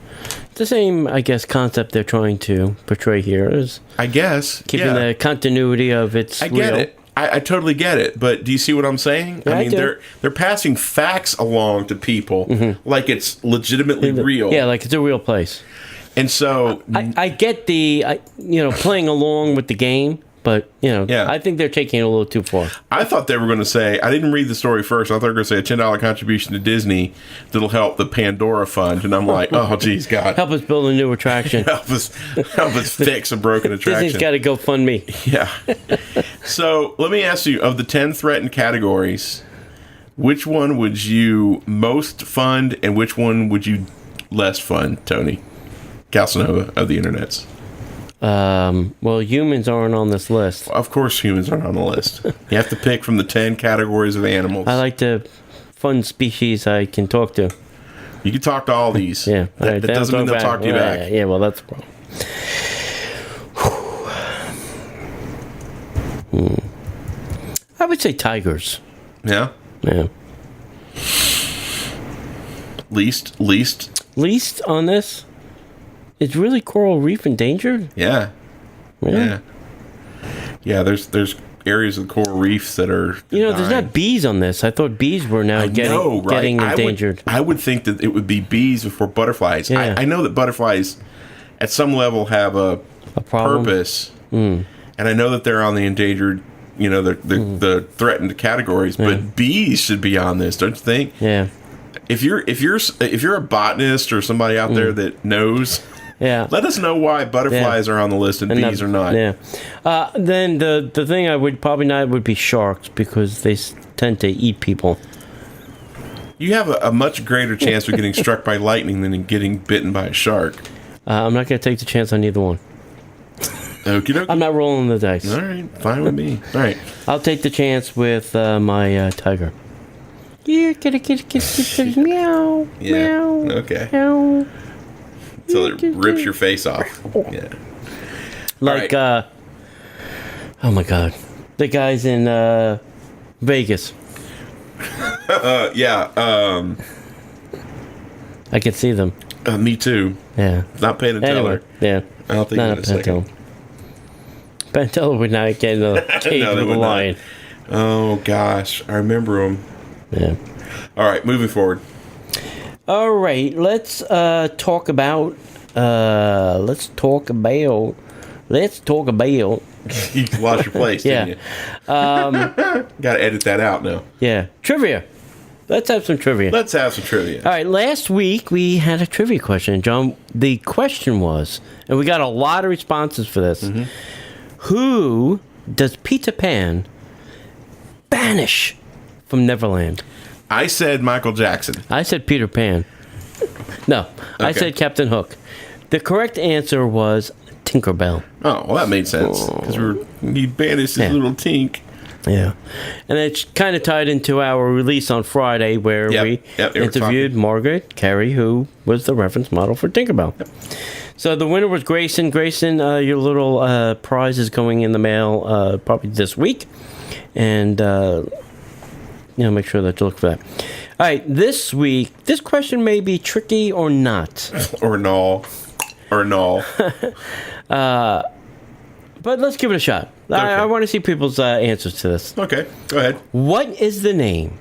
S1: the same, I guess, concept they're trying to portray here is
S3: I guess.
S1: keeping the continuity of its
S3: I get
S1: real.
S3: it. I totally get it. But do you see what I'm saying?
S1: Yeah,
S3: I mean,
S1: I do.
S3: they're passing facts along to people like it's legitimately real.
S1: Yeah, like it's a real place.
S3: And so,
S1: I get playing along with the game, but,
S3: Yeah.
S1: I think they're taking it a little too far.
S3: I thought they were going to say, I didn't read the story first. I thought they were going to say a $10 contribution to Disney that'll help the Pandora fund. And I'm like, oh, geez, God.
S1: Help us build a new attraction.
S3: help us fix a broken attraction.
S1: Disney's got to go fund me.
S3: Yeah. So let me ask you, of the 10 threatened categories, which one would you most fund and which one would you less fund, Tony? Caselnova of the internets.
S1: Well, humans aren't on this list.
S3: Of course humans aren't on the list. You have to pick from the 10 categories of animals.
S1: I like to fund species I can talk to.
S3: You can talk to all these.
S1: Yeah.
S3: That doesn't mean they'll talk to you back.
S1: Yeah, well, that's a problem. I would say tigers.
S3: Yeah?
S1: Yeah.
S3: Least?
S1: Least on this? Is really coral reef endangered?
S3: Yeah.
S1: Really?
S3: Yeah. Yeah, there's areas of the coral reefs that are
S1: There's
S3: dying.
S1: not bees on this. I thought bees were now getting endangered.
S3: I would think that it would be bees before butterflies.
S1: Yeah.
S3: I know that butterflies, at some level, have a
S1: problem?
S3: purpose, and I know that they're on the endangered, the threatened categories. But bees should be on this, don't you think?
S1: Yeah.
S3: If you're a botanist or somebody out there that knows.
S1: Yeah.
S3: Let us know why butterflies are on the list and bees are not.
S1: Yeah. Then the thing I would probably not would be sharks because they tend to eat people.
S3: You have a much greater chance of getting struck by lightning than getting bitten by a shark.
S1: I'm not going to take the chance on either one.
S3: Okie dokie.
S1: I'm not rolling the dice.
S3: All right, fine with me. All right.
S1: I'll take the chance with my tiger. Yeah, kitty, meow,
S3: Yeah.
S1: meow,
S3: Okay.
S1: meow.
S3: Until it rips your face off. Yeah.
S1: Like,
S3: All
S1: oh my God, the guys in Vegas.
S3: Yeah.
S1: I can see them.
S3: Me too.
S1: Yeah.
S3: Not paying a teller.
S1: Anyway, yeah.
S3: I don't think
S1: Not
S3: in
S1: a
S3: a second.
S1: Penn Teller would not get in the cage
S3: No, they
S1: with a
S3: would not.
S1: lion.
S3: Oh gosh, I remember them.
S1: Yeah.
S3: All right, moving forward.
S1: All right, let's talk about. Let's talk about.
S3: You lost your place,
S1: Yeah.
S3: didn't you? Got to edit that out now.
S1: Yeah, trivia. Let's have some trivia.
S3: Let's have some trivia.
S1: All right, last week we had a trivia question, John. The question was, and we got a lot of responses for this.
S3: Mm-hmm.
S1: Who does Peter Pan banish from Neverland?
S3: I said Michael Jackson.
S1: I said Peter Pan. No, I
S3: Okay.
S1: said Captain Hook. The correct answer was Tinkerbell.
S3: Oh, well, that made sense because he banished his
S1: Yeah.
S3: little tink.
S1: Yeah. And it's kind of tied into our release on Friday where
S3: Yep,
S1: we
S3: yep, they were
S1: interviewed Margaret Carey, who was the reference model for Tinkerbell. Yep. So the winner was Grayson. Grayson, your little prize is going in the mail probably this week. And, make sure that you look for that. All right, this week, this question may be tricky or not.
S3: Or no.
S1: But let's give it a shot.
S3: Okay.
S1: I want to see people's answers to this.
S3: Okay, go ahead.
S1: What is the name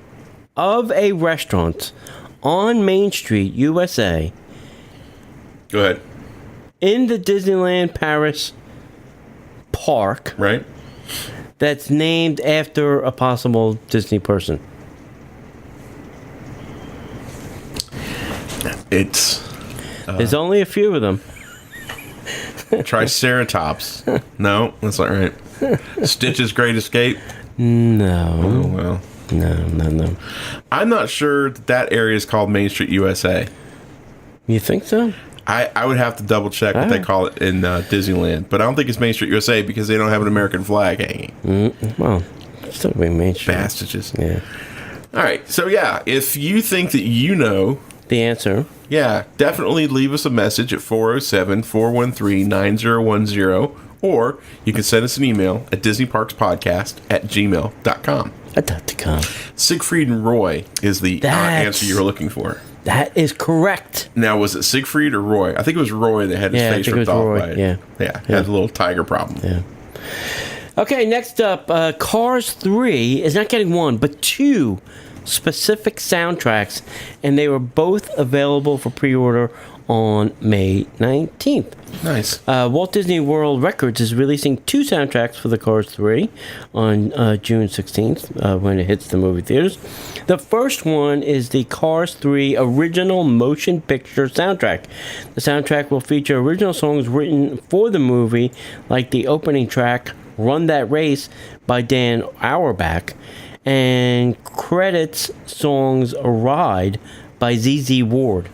S1: of a restaurant on Main Street, USA,
S3: Go ahead.
S1: in the Disneyland Paris park
S3: Right?
S1: that's named after a possible Disney person?
S3: It's
S1: There's only a few of them.
S3: Triceratops. No, that's not right. Stitch's Great Escape.
S1: No.
S3: Oh, well.
S1: No.
S3: I'm not sure that area is called Main Street USA.
S1: You think so?
S3: I would have to double check what they
S1: Alright.
S3: call it in Disneyland, but I don't think it's Main Street USA because they don't have an American flag hanging.
S1: Well, it's still be Main Street.
S3: Bastages.
S1: Yeah.
S3: All right, so yeah, if you think that you know,
S1: The answer.
S3: yeah, definitely leave us a message at 407-413-9010, or you can send us an email at disneyparkspodcast@gmail.com.
S1: Adopticon.
S3: Siegfried and Roy is the
S1: That's-
S3: answer you were looking for.
S1: That is correct.
S3: Now, was it Siegfried or Roy? I think it was Roy that had his face ripped off
S1: Roy.
S3: by it.
S1: Yeah.
S3: Had a little tiger problem.
S1: Yeah. Okay, next up, Cars 3 is not getting one, but two specific soundtracks, and they were both available for pre-order on May 19th.
S3: Nice.
S1: Walt Disney World Records is releasing two soundtracks for the Cars 3 on June 16th when it hits the movie theaters. The first one is the Cars 3 original motion picture soundtrack. The soundtrack will feature original songs written for the movie, like the opening track, Run That Race by Dan Auerbach, and credits songs Ride by ZZ Ward.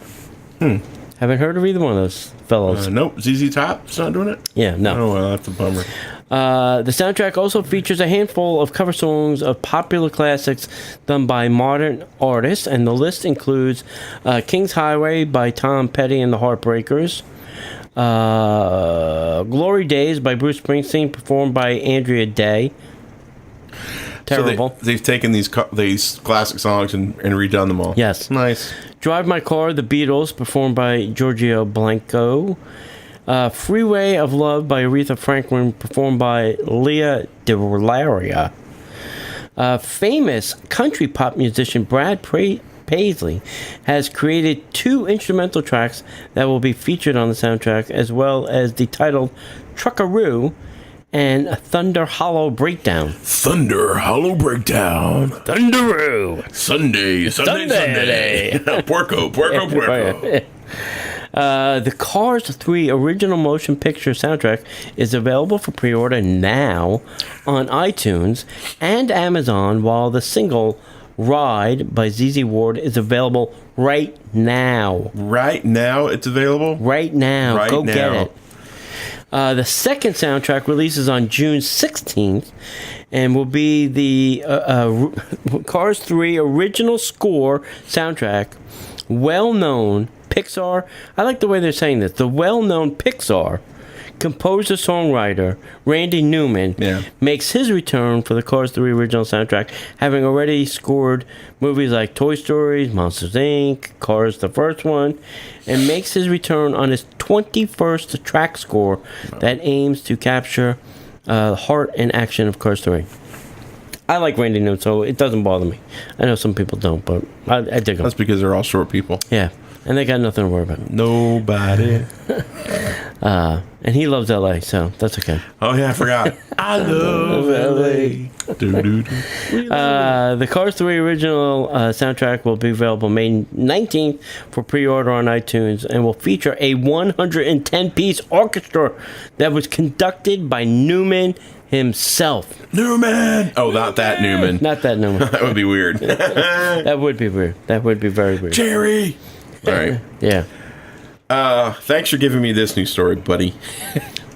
S1: Haven't heard of either one of those fellows.
S3: Nope. ZZ Top's not doing it?
S1: Yeah, no.
S3: Oh, well, that's a bummer.
S1: The soundtrack also features a handful of cover songs of popular classics done by modern artists, and the list includes King's Highway by Tom Petty and the Heartbreakers, Glory Days by Bruce Springsteen, performed by Andrea Day. Terrible.
S3: So they've taken these classic songs and redone them all.
S1: Yes.
S3: Nice.
S1: Drive My Car, The Beatles, performed by Giorgio Blanco. Freeway of Love by Aretha Franklin, performed by Leah DeLaria. Famous country pop musician Brad Paisley has created two instrumental tracks that will be featured on the soundtrack, as well as the title Truckaroo and Thunder Hollow Breakdown.
S3: Thunder Hollow Breakdown.
S1: Thunderoo.
S3: Sunday. Porco.
S1: The Cars 3 original motion picture soundtrack is available for pre-order now on iTunes and Amazon, while the single Ride by ZZ Ward is available right now.
S3: Right now it's available?
S1: Right now.
S3: Right
S1: Go
S3: now.
S1: get it. The second soundtrack releases on June 16th and will be the Cars 3 original score soundtrack, well-known Pixar. I like the way they're saying this. The well-known Pixar composer-songwriter Randy Newman makes his return for the Cars 3 original soundtrack, having already scored movies like Toy Story, Monsters, Inc., Cars the first one, and makes his return on his 21st track score that aims to capture the heart and action of Cars 3. I like Randy Newman, so it doesn't bother me. I know some people don't, but I dig them.
S3: That's because they're all short people.
S1: Yeah, and they got nothing to worry about.
S3: Nobody.
S1: And he loves LA, so that's okay.
S3: Oh, yeah, I forgot. I love LA.
S1: The Cars 3 original soundtrack will be available May 19th for pre-order on iTunes and will feature a 110-piece orchestra that was conducted by Newman himself.
S3: Newman! Oh, not that Newman.
S1: Not that Newman.
S3: That would be weird.
S1: That would be weird. That would be very weird.
S3: Jerry! All right.
S1: Yeah.
S3: Thanks for giving me this new story, buddy.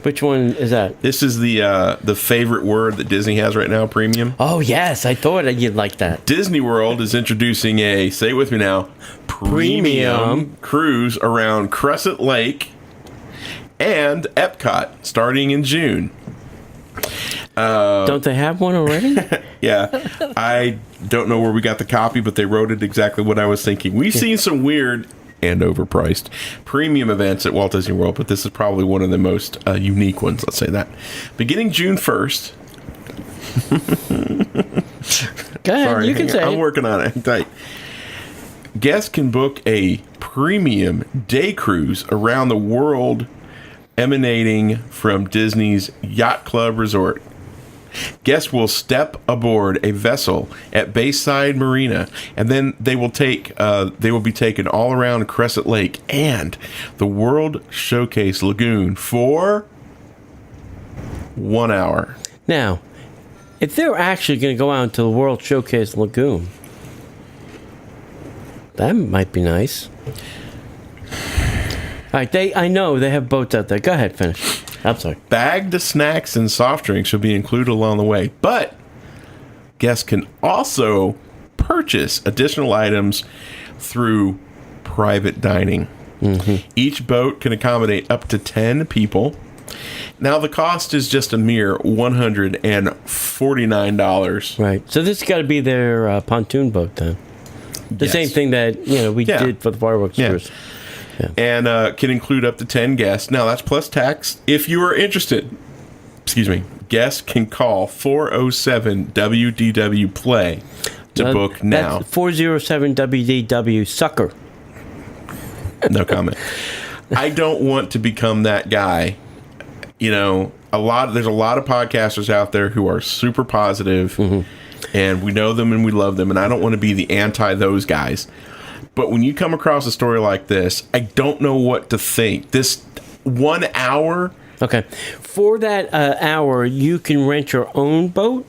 S1: Which one is that?
S3: This is the favorite word that Disney has right now, premium.
S1: Oh, yes. I thought you'd like that.
S3: Disney World is introducing a, say it with me now, premium cruise around Crescent Lake and Epcot starting in June.
S1: Don't they have one already?
S3: Yeah. I don't know where we got the copy, but they wrote it exactly what I was thinking. We've seen some weird and overpriced premium events at Walt Disney World, but this is probably one of the most unique ones, let's say that. Beginning June 1st.
S1: Go ahead,
S3: Sorry,
S1: you can say
S3: I'm
S1: it.
S3: working on it. Tight. Guests can book a premium day cruise around the world emanating from Disney's Yacht Club Resort. Guests will step aboard a vessel at Bayside Marina, and then they will be taken all around Crescent Lake and the World Showcase Lagoon for 1 hour.
S1: Now, if they're actually going to go out into the World Showcase Lagoon, that might be nice. All right, I know they have boats out there. Go ahead, finish. I'm sorry.
S3: Bagged snacks and soft drinks will be included along the way, but guests can also purchase additional items through private dining. Mm-hmm. Each boat can accommodate up to 10 people. Now, the cost is just a mere $149.
S1: Right. So this has got to be their pontoon boat then. The
S3: Yes.
S1: same thing that we
S3: Yeah.
S1: did for the fireworks
S3: Yeah.
S1: cruise.
S3: And can include up to 10 guests. Now, that's plus tax. If you are interested, guests can call 407-WDW-PLAY to book now.
S1: That's 407 WDW sucker.
S3: No comment. I don't want to become that guy. There's a lot of podcasters out there who are super positive, and we know them and we love them, and I don't want to be the anti those guys. But when you come across a story like this, I don't know what to think. This 1 hour.
S1: Okay. For that hour, you can rent your own boat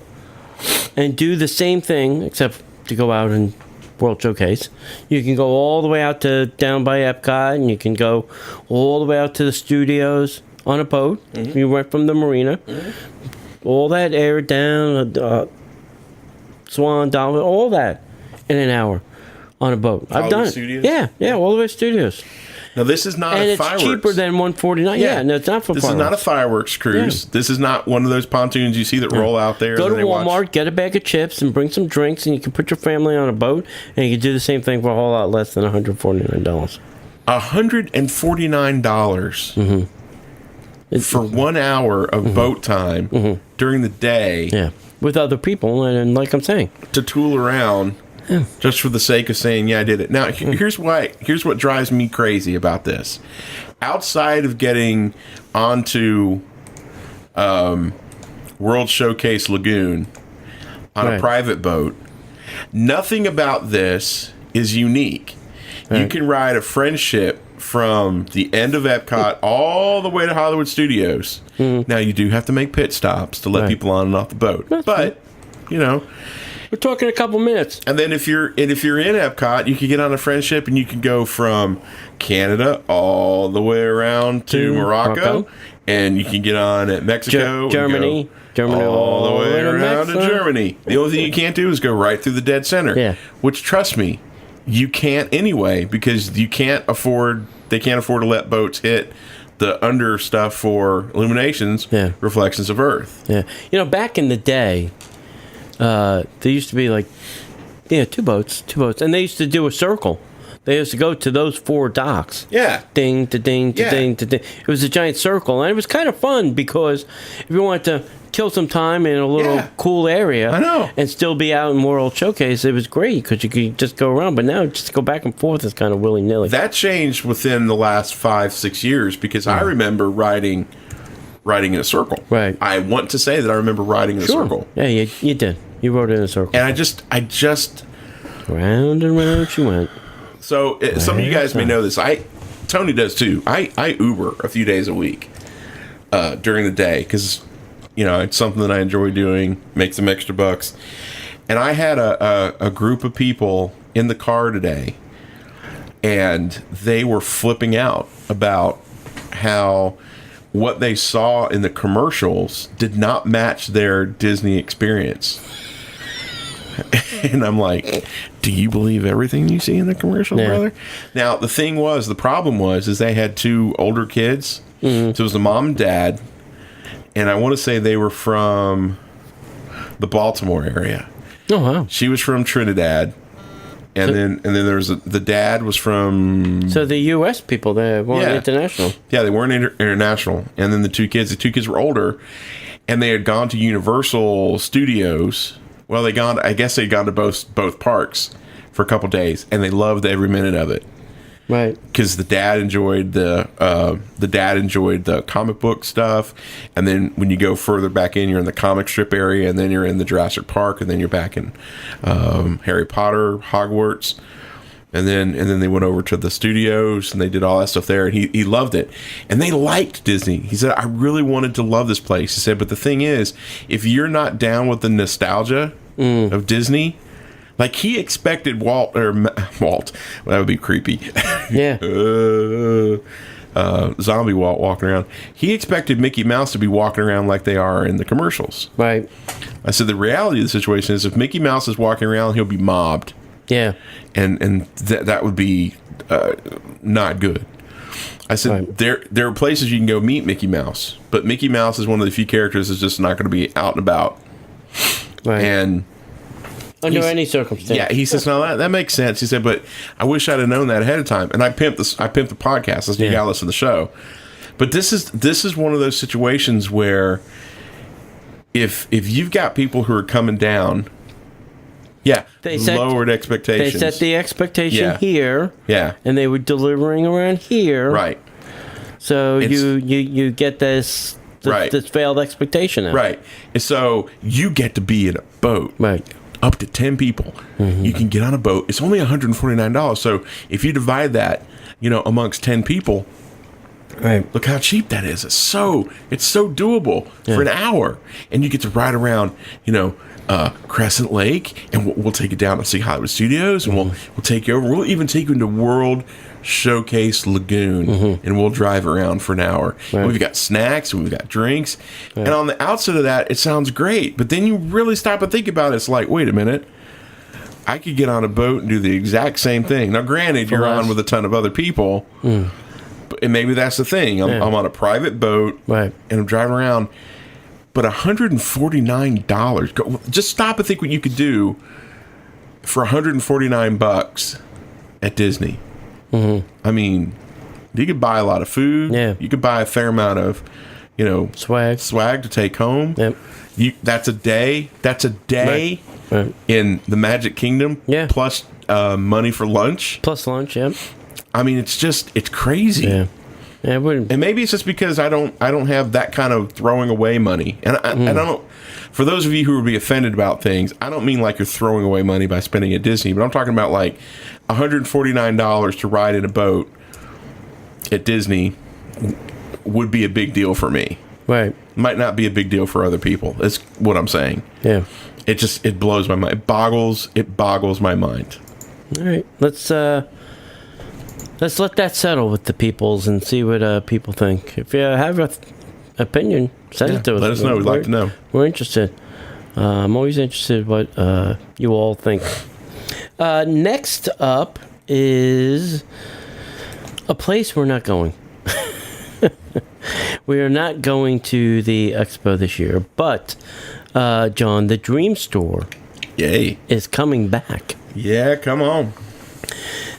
S1: and do the same thing, except to go out and World Showcase. You can go all the way out to down by Epcot, and you can go all the way out to the studios on a boat. You went from the marina. All that air down, Swan, Dollar, all that in an hour on a boat. I've done it.
S3: Studios?
S1: Yeah, all the way to studios.
S3: Now, this is not
S1: And
S3: a
S1: it's
S3: fireworks.
S1: cheaper than $149. Yeah, no, it's not for
S3: This
S1: fireworks.
S3: is not a fireworks cruise. This is not one of those pontoons you see that roll out there.
S1: Go
S3: and
S1: to
S3: then they
S1: Walmart,
S3: watch.
S1: get a bag of chips, and bring some drinks, and you can put your family on a boat, and you can do the same thing for a whole lot less than $149.
S3: $149 for 1 hour of boat time during the day
S1: Yeah, with other people, and like I'm saying,
S3: to tool around just for the sake of saying, yeah, I did it. Now, here's what drives me crazy about this. Outside of getting onto World Showcase Lagoon on a
S1: Right.
S3: private boat, nothing about this is unique. You
S1: Right.
S3: can ride a friendship from the end of Epcot all the way to Hollywood Studios. Now, you do have to make pit stops to let
S1: Right.
S3: people on and off the boat.
S1: That's
S3: But,
S1: we're talking a couple minutes.
S3: and then if you're in Epcot, you can get on a friendship and you can go from Canada all the way around to Morocco, and you can get on at Mexico, and
S1: Germany,
S3: go all the way around to
S1: Mexico.
S3: Germany. The only thing you can't do is go right through the dead center.
S1: Yeah.
S3: Which, trust me, you can't anyway, because you can't afford. They can't afford to let boats hit the under stuff for illuminations,
S1: Yeah.
S3: reflections of Earth.
S1: Yeah, back in the day, there used to be like, two boats, and they used to do a circle. They used to go to those 4 docks.
S3: Yeah.
S1: Ding to ding to
S3: Yeah.
S1: ding to ding. It was a giant circle, and it was kind of fun because if you wanted to kill some time in a little
S3: Yeah.
S1: cool area,
S3: I know.
S1: and still be out in World Showcase, it was great because you could just go around. But now just go back and forth is kind of willy nilly.
S3: That changed within the last 5-6 years because I remember riding in a circle.
S1: Right.
S3: I want to say that I remember riding in a circle.
S1: Yeah, you did. You rode in a circle.
S3: And I just
S1: Round and round she went.
S3: so some of you guys may know this. Tony does too. I Uber a few days a week during the day because it's something that I enjoy doing, make some extra bucks. And I had a group of people in the car today, and they were flipping out about how what they saw in the commercials did not match their Disney experience. And I'm like, do you believe everything you see in the commercials,
S1: Yeah.
S3: brother? Now, the problem was they had 2 older kids. So it was the mom and dad. And I want to say they were from the Baltimore area.
S1: Oh, wow.
S3: She was from Trinidad. And then there was the dad was from
S1: So the U.S. people, they weren't
S3: Yeah.
S1: international.
S3: Yeah, they weren't international. And then the two kids were older, and they had gone to Universal Studios. Well, I guess they'd gone to both parks for a couple days, and they loved every minute of it.
S1: Right.
S3: Because the dad enjoyed the comic book stuff, and then when you go further back in, you're in the comic strip area, and then you're in the Jurassic Park, and then you're back in Harry Potter, Hogwarts, and then they went over to the studios and they did all that stuff there, and he loved it, and they liked Disney. He said, I really wanted to love this place. He said, but the thing is, if you're not down with the nostalgia of Disney. Like, he expected Walt, well, that would be creepy.
S1: Yeah.
S3: Zombie Walt walking around. He expected Mickey Mouse to be walking around like they are in the commercials.
S1: Right.
S3: I said, the reality of the situation is if Mickey Mouse is walking around, he'll be mobbed.
S1: Yeah.
S3: And that would be not good. I said,
S1: Right.
S3: there are places you can go meet Mickey Mouse, but Mickey Mouse is one of the few characters that's just not going to be out and about.
S1: Right.
S3: And
S1: Under any circumstance.
S3: Yeah, he says, no, that makes sense. He said, but I wish I'd have known that ahead of time. And I pimped the podcast. Let's you gotta listen to the show. But this is one of those situations where if you've got people who are coming down, they lowered expectations.
S1: They set the expectation here.
S3: Yeah.
S1: And they were delivering around here.
S3: Right.
S1: So you get this failed expectation now.
S3: Right. And so you get to be in a boat.
S1: Right.
S3: Up to 10 people. Mm-hmm. You can get on a boat. It's only $149. So if you divide that, amongst 10 people,
S1: right.
S3: Look how cheap that is. It's so doable for an hour. And you get to ride around, Crescent Lake, and we'll take you down to see Hollywood Studios, and we'll take you over. We'll even take you into World Showcase Lagoon, and we'll drive around for an hour. Right. We've got snacks, and we've got drinks. Right. And on the outside of that, it sounds great. But then you really stop and think about it. It's like, wait a minute. I could get on a boat and do the exact same thing. Now, granted, you're on with a ton of other people, and maybe that's the thing. I'm on a private boat,
S1: right,
S3: and I'm driving around. But $149. Just stop and think what you could do for $149 at Disney. Mm-hmm. I mean, you could buy a lot of food.
S1: Yeah.
S3: You could buy a fair amount of, swag to take home.
S1: Yep.
S3: That's a day. Right. In the Magic Kingdom.
S1: Yeah.
S3: Plus money for lunch.
S1: Plus lunch. Yep.
S3: I mean, it's crazy.
S1: Yeah. Yeah,
S3: and maybe it's just because I don't have that kind of throwing away money. And I don't. For those of you who would be offended about things, I don't mean like you're throwing away money by spending at Disney, but I'm talking about like $149 to ride in a boat at Disney would be a big deal for me.
S1: Right.
S3: Might not be a big deal for other people. That's what I'm saying.
S1: Yeah.
S3: It blows my mind. It boggles my mind.
S1: All right. Let's let that settle with the peoples and see what people think. If you have an opinion, send it to us.
S3: Let us know. We'd like to know.
S1: We're interested. I'm always interested what you all think. Next up is a place we're not going. We are not going to the expo this year, but John, the Dream Store, is coming back.
S3: Yeah, come on.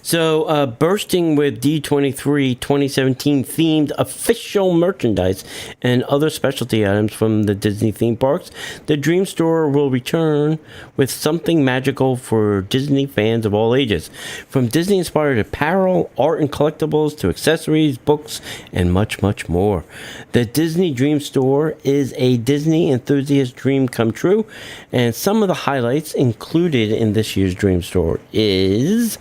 S1: So, bursting with D23 2017 themed official merchandise and other specialty items from the Disney theme parks, the Dream Store will return with something magical for Disney fans of all ages. From Disney-inspired apparel, art and collectibles, to accessories, books, and much, much more. The Disney Dream Store is a Disney enthusiast dream come true, and some of the highlights included in this year's Dream Store is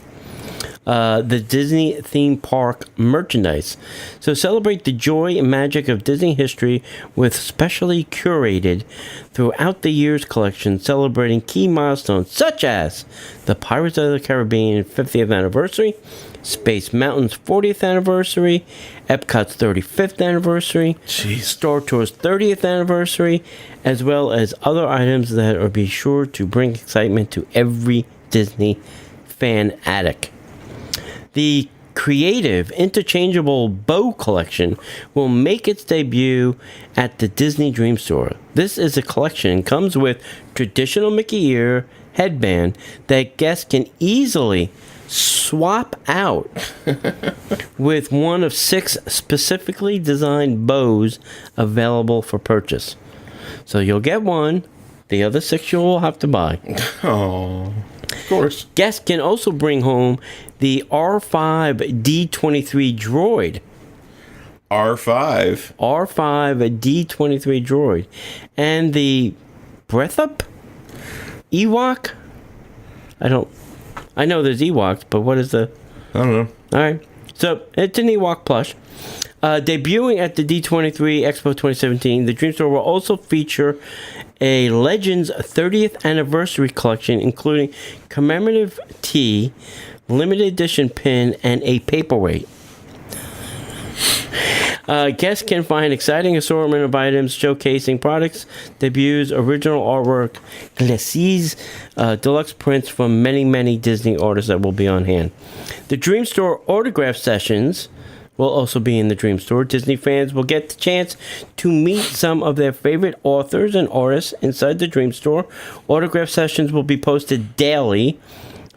S1: the Disney theme park merchandise. So celebrate the joy and magic of Disney history with specially curated throughout the year's collection celebrating key milestones such as the Pirates of the Caribbean 50th anniversary, Space Mountain's 40th anniversary, Epcot's 35th anniversary, Star Tour's 30th anniversary, as well as other items that will be sure to bring excitement to every Disney fan addict. The creative, interchangeable bow collection will make its debut at the Disney Dream Store. This is a collection and comes with traditional Mickey ear headband that guests can easily swap out with one of 6 specifically designed bows available for purchase. So you'll get one, the other 6 you'll have to buy.
S3: Oh, of course.
S1: Guests can also bring home the R5 D23 droid.
S3: R5
S1: D23 droid. And the Breathup Ewok? I know there's Ewoks, but what is the...
S3: I don't know.
S1: All right. So, it's an Ewok plush. Debuting at the D23 Expo 2017, the Dream Store will also feature a Legends 30th Anniversary collection, including commemorative tee, limited edition pin, and a paperweight. Guests can find exciting assortment of items showcasing products, debuts, original artwork, glacis, deluxe prints from many, many Disney artists that will be on hand. The Dream Store autograph sessions will also be in the Dream Store. Disney fans will get the chance to meet some of their favorite authors and artists inside the Dream Store. Autograph sessions will be posted daily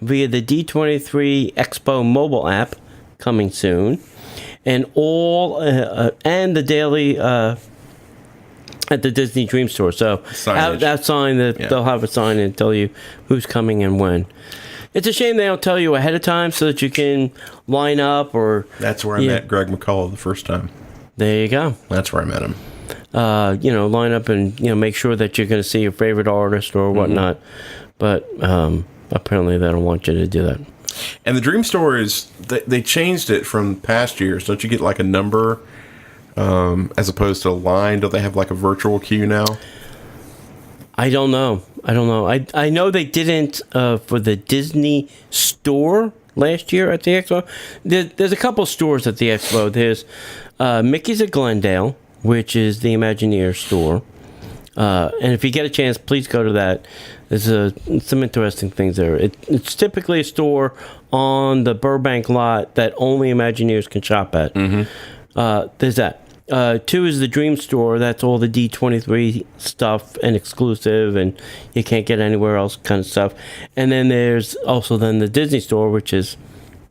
S1: via the D23 Expo mobile app, coming soon, and and the daily at the Disney Dream Store. So that sign, they'll have a sign and tell you who's coming and when. It's a shame they don't tell you ahead of time so that you can line up. Or
S3: that's where I met Greg McCullough the first time.
S1: There you go.
S3: That's where I met him.
S1: Line up and make sure that you're going to see your favorite artist or whatnot. But apparently they don't want you to do that.
S3: And the Dream Store they changed it from past years. Don't you get like a number as opposed to a line? Don't they have like a virtual queue now?
S1: I don't know. I know they didn't for the Disney Store last year at the Expo. There's a couple stores at the Expo. There's Mickey's at Glendale, which is the Imagineer store. And if you get a chance, please go to that. There's some interesting things there. It's typically a store on the Burbank lot that only Imagineers can shop at. Mm-hmm. There's that. 2 is the Dream Store. That's all the D23 stuff and exclusive, and you can't get anywhere else kind of stuff. And then there's also the Disney Store, which is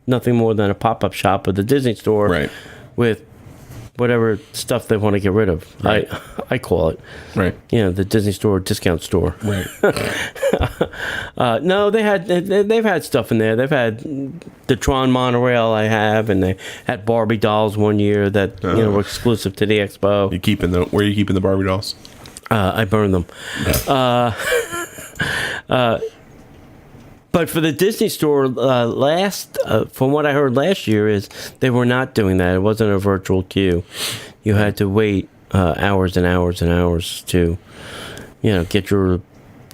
S1: nothing more than a pop-up shop of the Disney Store,
S3: right, with
S1: whatever stuff they want to get rid of. Right. I call it.
S3: Right.
S1: The Disney Store discount store.
S3: Right.
S1: No, they've had stuff in there. They've had the Tron monorail I have, and they had Barbie dolls one year that were exclusive to the Expo.
S3: Where are you keeping the Barbie dolls?
S1: I burned them. But for the Disney Store, from what I heard last year, is they were not doing that. It wasn't a virtual queue. You had to wait hours and hours and hours to, get your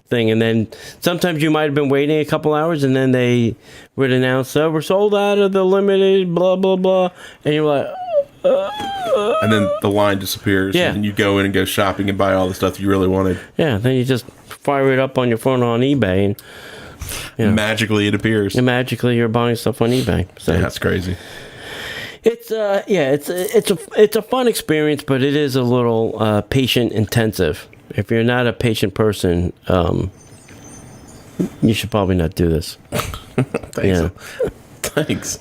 S1: thing. And then sometimes you might have been waiting a couple hours, and then they would announce, we're sold out of the limited, blah, blah, blah. And you're like...
S3: and then the line disappears, and you go in and go shopping and buy all the stuff you really wanted.
S1: Yeah, then you just fire it up on your phone on eBay, and...
S3: magically it appears.
S1: And magically you're buying stuff on eBay. So
S3: that's crazy.
S1: It's it's a fun experience, but it is a little patient intensive. If you're not a patient person, you should probably not do this.
S3: Thanks. Thanks.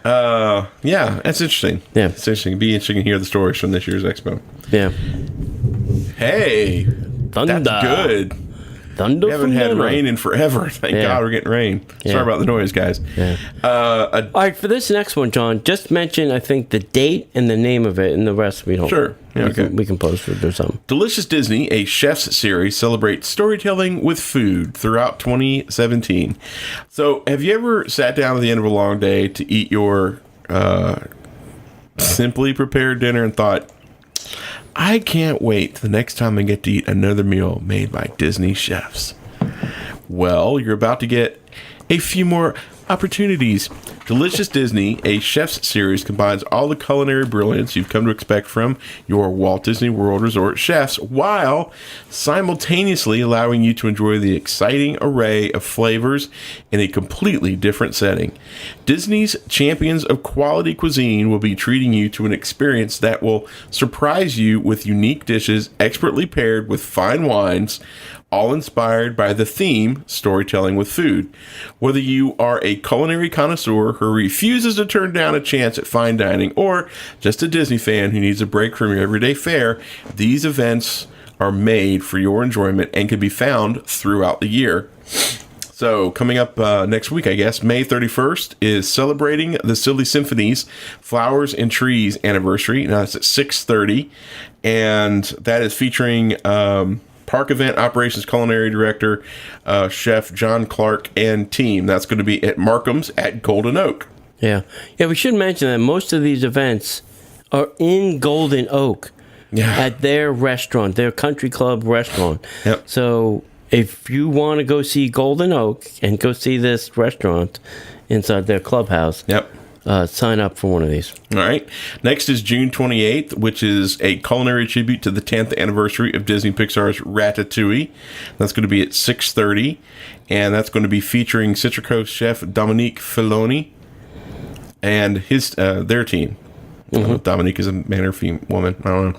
S3: That's interesting.
S1: Yeah,
S3: it's interesting. It'd be interesting to hear the stories from this year's Expo.
S1: Yeah.
S3: Hey,
S1: Thunder.
S3: That's good.
S1: Thunder.
S3: We haven't had rain in forever. Thank God we're getting rain.
S1: Yeah.
S3: Sorry about the noise, guys.
S1: Yeah. All right, for this next one, John, just mention, I think, the date and the name of it, and the rest we don't.
S3: Sure. Yeah,
S1: we can post it or something.
S3: Delicious Disney, a chef's series, celebrates storytelling with food throughout 2017. So, have you ever sat down at the end of a long day to eat your simply prepared dinner and thought, I can't wait the next time I get to eat another meal made by Disney chefs? Well, you're about to get a few more opportunities. Delicious Disney, a chef's series, combines all the culinary brilliance you've come to expect from your Walt Disney World Resort chefs, while simultaneously allowing you to enjoy the exciting array of flavors in a completely different setting. Disney's champions of quality cuisine will be treating you to an experience that will surprise you with unique dishes expertly paired with fine wines, all inspired by the theme, storytelling with food. Whether you are a culinary connoisseur who refuses to turn down a chance at fine dining, or just a Disney fan who needs a break from your everyday fare, these events are made for your enjoyment and can be found throughout the year. So, coming up next week, I guess, May 31st is celebrating the Silly Symphony's Flowers and Trees anniversary. Now, it's at 6:30, and that is featuring... Park Event Operations Culinary Director, Chef John Clark and team. That's going to be at Markham's at Golden Oak.
S1: Yeah. Yeah, we should mention that most of these events are in Golden Oak at their restaurant, their country club restaurant.
S3: Yep.
S1: So if you want to go see Golden Oak and go see this restaurant inside their clubhouse, sign up for one of these.
S3: All right. Next is June 28th, which is a culinary tribute to the 10th anniversary of Disney Pixar's Ratatouille. That's going to be at 6:30, and that's going to be featuring Citricoast chef Dominique Filoni and their team. I don't know if Dominique is a man or woman. I don't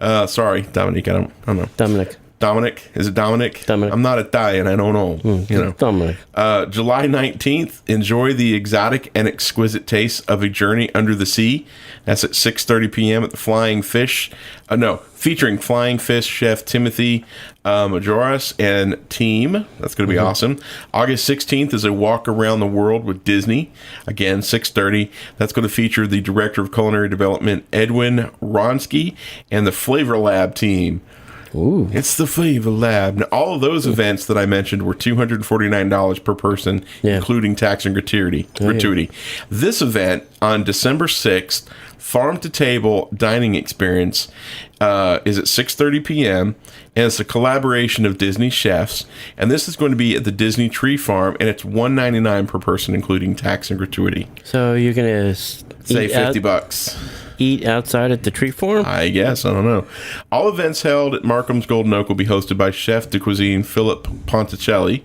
S3: know. Sorry, Dominique. I don't know. Dominic. Is it Dominic?
S1: Dominic.
S3: I'm not Italian. I don't know.
S1: Dominic.
S3: July 19th, enjoy the exotic and exquisite taste of a journey under the sea. That's at 6:30 p.m. at the Flying Fish. Featuring Flying Fish chef Timothy Majoras and team. That's going to be awesome. August 16th is a walk around the world with Disney. Again, 6:30. That's going to feature the Director of Culinary Development, Edwin Ronsky, and the Flavor Lab team.
S1: Ooh.
S3: It's the Flavor Lab. Now, all of those events that I mentioned were $249 per person, including tax and gratuity. This event on December 6th, Farm to Table Dining Experience, is at 6:30 p.m., and it's a collaboration of Disney chefs. And this is going to be at the Disney Tree Farm, and it's $199 per person, including tax and gratuity.
S1: So you're going to
S3: say $50.
S1: Eat outside at the tree farm?
S3: I guess. I don't know. All events held at Markham's Golden Oak will be hosted by Chef de Cuisine Philip Ponticelli.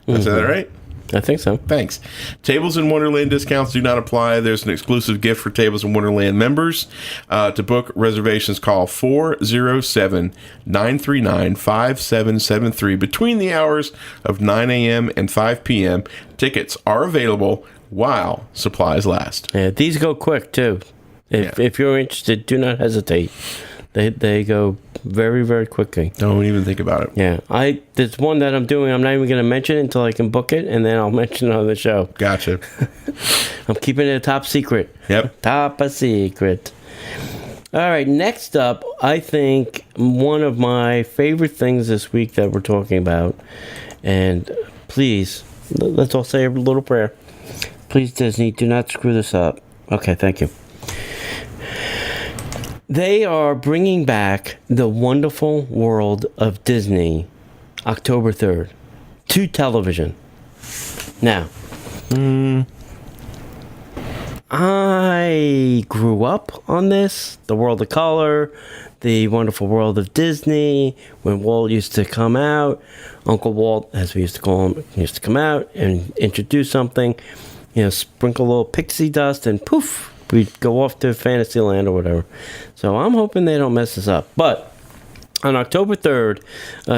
S3: Did I say that right?
S1: I think so.
S3: Thanks. Tables in Wonderland discounts do not apply. There's an exclusive gift for Tables in Wonderland members. To book reservations, call 407-939-5773 between the hours of 9 a.m. and 5 p.m. Tickets are available while supplies last.
S1: Yeah, these go quick, too. If you're interested, do not hesitate. They go very, very quickly.
S3: Don't even think about it.
S1: Yeah. There's one that I'm doing. I'm not even going to mention it until I can book it, and then I'll mention it on the show.
S3: Gotcha.
S1: I'm keeping it a top secret.
S3: Yep.
S1: Top a secret. All right. Next up, I think one of my favorite things this week that we're talking about, and please, let's all say a little prayer. Please, Disney, do not screw this up. Okay, thank you. They are bringing back The Wonderful World of Disney October 3rd to television. Now, I grew up on this, The World of Color, The Wonderful World of Disney, when Walt used to come out. Uncle Walt, as we used to call him, used to come out and introduce something, sprinkle a little pixie dust, and poof, we'd go off to Fantasyland or whatever. So I'm hoping they don't mess this up. But on October 3rd,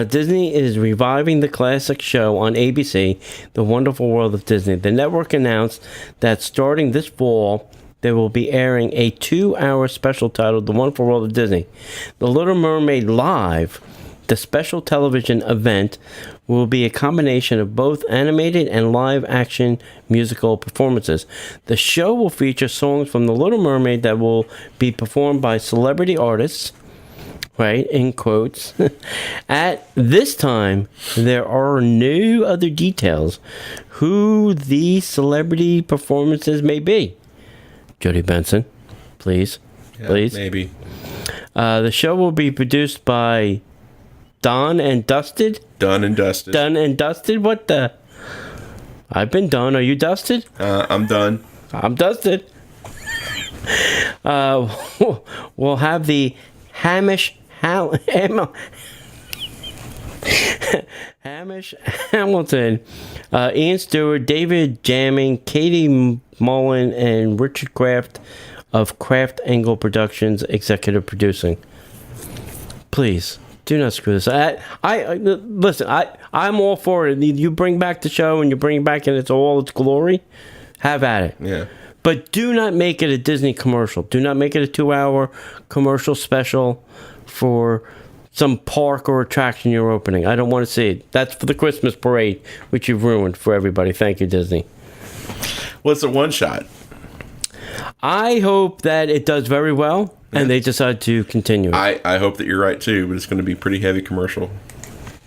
S1: Disney is reviving the classic show on ABC, The Wonderful World of Disney. The network announced that starting this fall, they will be airing a 2-hour special titled The Wonderful World of Disney. The Little Mermaid Live, the special television event, will be a combination of both animated and live-action musical performances. The show will feature songs from The Little Mermaid that will be performed by celebrity artists, right, in quotes. At this time, there are no other details who these celebrity performances may be. Jodie Benson, please. Please.
S3: Maybe.
S1: The show will be produced by Done and Dusted?
S3: Done and Dusted.
S1: Done and Dusted? What the? I've been done. Are you dusted?
S3: I'm done.
S1: I'm dusted. We'll have the Hamish Hamilton, Ian Stewart, David Jamming, Katie Mullen, and Richard Kraft of Kraft Angle Productions executive producing. Please. Do not screw this. Listen. I'm all for it. You bring back the show and you bring it back in all its glory. Have at it.
S3: Yeah.
S1: But do not make it a Disney commercial. Do not make it a 2-hour commercial special for some park or attraction you're opening. I don't want to see it. That's for the Christmas parade, which you've ruined for everybody. Thank you, Disney.
S3: Well, it's a one-shot.
S1: I hope that it does very well. And they decide to continue it.
S3: I hope that you're right, too, but it's going to be pretty heavy commercial.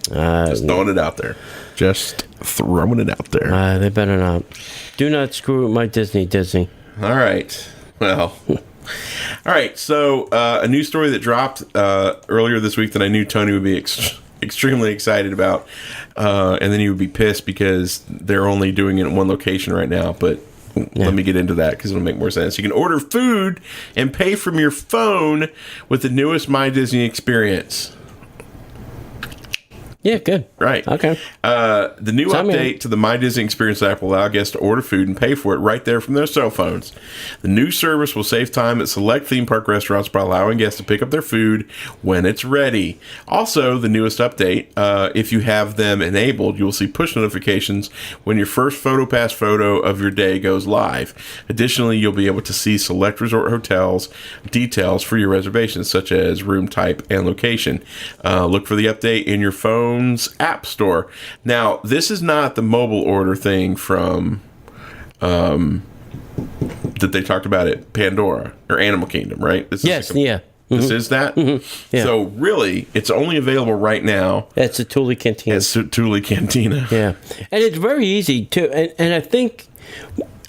S3: Just throwing it out there. Just throwing it out there.
S1: They better not. Do not screw with my Disney.
S3: All right. Well. All right. So, a news story that dropped earlier this week that I knew Tony would be extremely excited about. And then he would be pissed because they're only doing it in one location right now. But let me get into that because it'll make more sense. You can order food and pay from your phone with the newest My Disney experience.
S1: Yeah, good.
S3: Right.
S1: Okay.
S3: The new
S1: Sign me
S3: update to the My Disney Experience app will allow guests to order food and pay for it right there from their cell phones. The new service will save time at select theme park restaurants by allowing guests to pick up their food when it's ready. Also, the newest update, if you have them enabled, you will see push notifications when your first PhotoPass photo of your day goes live. Additionally, you'll be able to see select resort hotels details for your reservations, such as room type and location. Look for the update in your phone's app store. Now, this is not the mobile order thing from that they talked about at Pandora or Animal Kingdom, right? This
S1: Yes,
S3: is
S1: yeah.
S3: This is that?
S1: Yeah.
S3: So, really, it's only available right now
S1: That's a Thule Cantina.
S3: at Thule Cantina.
S1: Yeah. And it's very easy, too. And I think,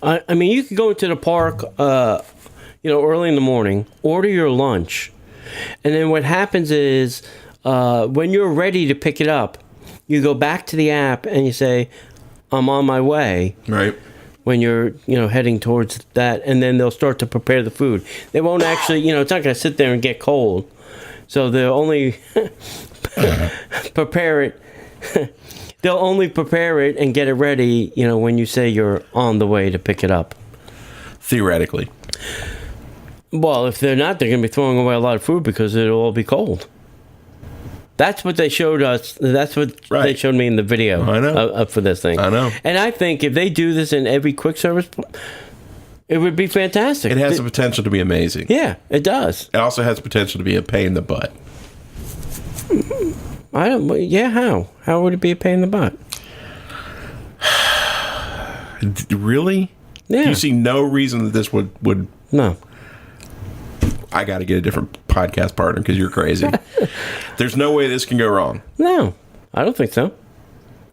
S1: I mean, you can go into the park, early in the morning, order your lunch. And then what happens is, when you're ready to pick it up, you go back to the app and you say, I'm on my way.
S3: Right.
S1: When you're, heading towards that, and then they'll start to prepare the food. They won't actually, it's not going to sit there and get cold. So they'll only prepare it. They'll only prepare it and get it ready, when you say you're on the way to pick it up.
S3: Theoretically.
S1: Well, if they're not, they're going to be throwing away a lot of food because it'll all be cold. That's what they showed us. That's what they showed me in the video.
S3: I know.
S1: For this thing.
S3: I know.
S1: And I think if they do this in every quick service, it would be fantastic.
S3: It has the potential to be amazing.
S1: Yeah, it does.
S3: It also has the potential to be a pain in the butt.
S1: I don't. Yeah, how? How would it be a pain in the butt?
S3: Really?
S1: Yeah.
S3: You see no reason that this would
S1: No.
S3: I got to get a different podcast partner because you're crazy. There's no way this can go wrong.
S1: No, I don't think so.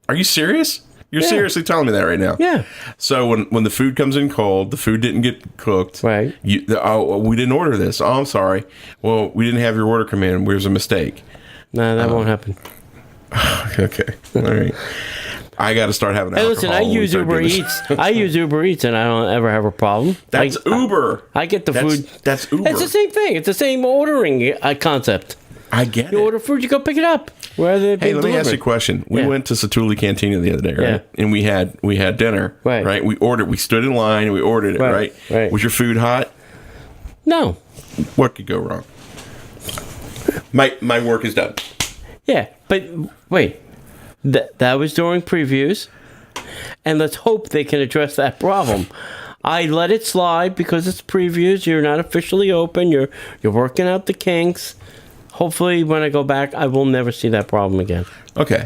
S3: Are you serious? You're
S1: Yeah.
S3: seriously telling me that right now?
S1: Yeah.
S3: So when the food comes in cold, the food didn't get cooked.
S1: Right.
S3: We didn't order this. Oh, I'm sorry. Well, we didn't have your order come in. There's a mistake.
S1: No, that won't happen.
S3: Okay. All right. I got to start having
S1: Hey,
S3: alcohol.
S1: listen, I
S3: when we
S1: use
S3: start
S1: Uber
S3: doing this.
S1: Eats. I use Uber Eats, and I don't ever have a problem.
S3: That's Uber.
S1: I get the food.
S3: That's Uber.
S1: It's the same thing. It's the same ordering concept.
S3: I get
S1: You
S3: it.
S1: order food, you go pick it up. Where
S3: Hey, let me ask you a question. We
S1: Yeah.
S3: went to Satuli Cantina the other day, right?
S1: Yeah.
S3: And we had dinner,
S1: Right.
S3: We ordered. We stood in line and we ordered it,
S1: Right. Right.
S3: Was your food hot?
S1: No.
S3: What could go wrong? My work is done.
S1: Yeah, but wait. That was during previews, and let's hope they can address that problem. I let it slide because it's previews. You're not officially open. You're working out the kinks. Hopefully, when I go back, I will never see that problem again.
S3: Okay.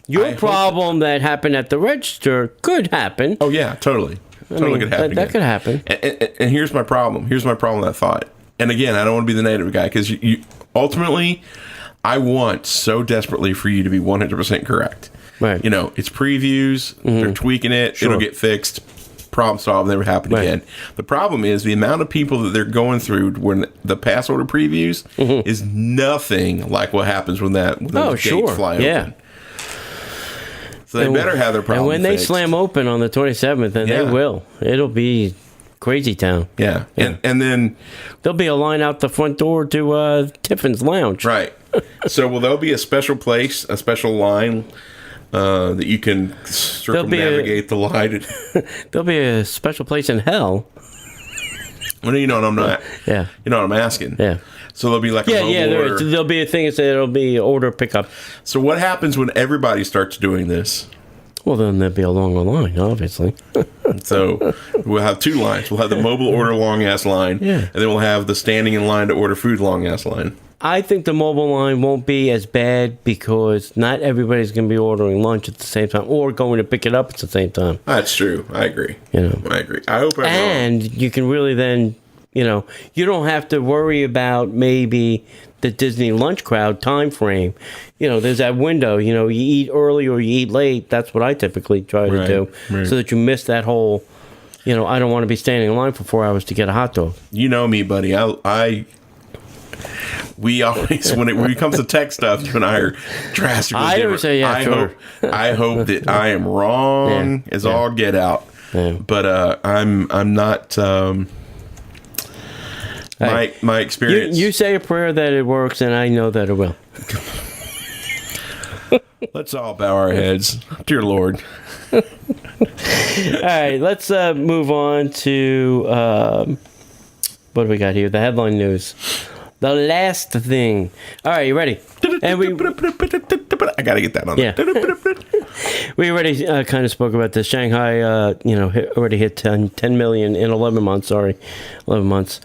S1: Your
S3: I hope-
S1: problem that happened at the register could happen.
S3: Oh yeah, totally. Totally could happen.
S1: That could happen.
S3: And here's my problem. Here's my problem with that thought. And again, I don't want to be the negative guy because you ultimately, I want so desperately for you to be 100% correct.
S1: Right.
S3: It's previews. They're tweaking it.
S1: Sure.
S3: It'll get fixed. Problem solved. Never happen
S1: Right.
S3: again. The problem is the amount of people that they're going through when the pass order previews is nothing like what happens when those gates fly open. So they better have their problem
S1: And when they
S3: fixed.
S1: slam open on the 27th, and
S3: Yeah.
S1: they will, it'll be crazy town.
S3: Yeah. And then
S1: There'll be a line out the front door to Tiffin's Lounge.
S3: right. So will there be a special place, a special line that you can circumnavigate the line?
S1: There'll be a special place in hell.
S3: Well, you know what I'm not.
S1: Yeah.
S3: You know what I'm asking.
S1: Yeah.
S3: So there'll be like a
S1: Yeah,
S3: mobile order.
S1: there'll be a thing that says it'll be order pickup.
S3: So what happens when everybody starts doing this?
S1: Well, then there'll be a longer line, obviously.
S3: So we'll have two lines. We'll have the mobile order long ass line,
S1: Yeah.
S3: and then we'll have the standing in line to order food long ass line.
S1: I think the mobile line won't be as bad because not everybody's going to be ordering lunch at the same time or going to pick it up at the same time.
S3: That's true. I agree. I agree. I hope I'm wrong.
S1: And you can really then, you don't have to worry about maybe the Disney lunch crowd time frame. There's that window, you eat early or you eat late. That's what I typically try to do so that you miss that whole, I don't want to be standing in line for 4 hours to get a hot dog.
S3: You know me, buddy. We always, when it comes to tech stuff, you and I are drastically
S1: I
S3: different.
S1: always say, yeah, sure.
S3: I hope that I am wrong as all get out.
S1: Yeah.
S3: But I'm not. My experience.
S1: You say a prayer that it works, and I know that it will.
S3: Let's all bow our heads. Dear Lord.
S1: All right, let's move on to what do we got here? The headline news. The last thing. All right, you ready? And
S3: I gotta get that on.
S1: Yeah. We already kind of spoke about this. Shanghai, already hit 10 million in 11 months. 11 months.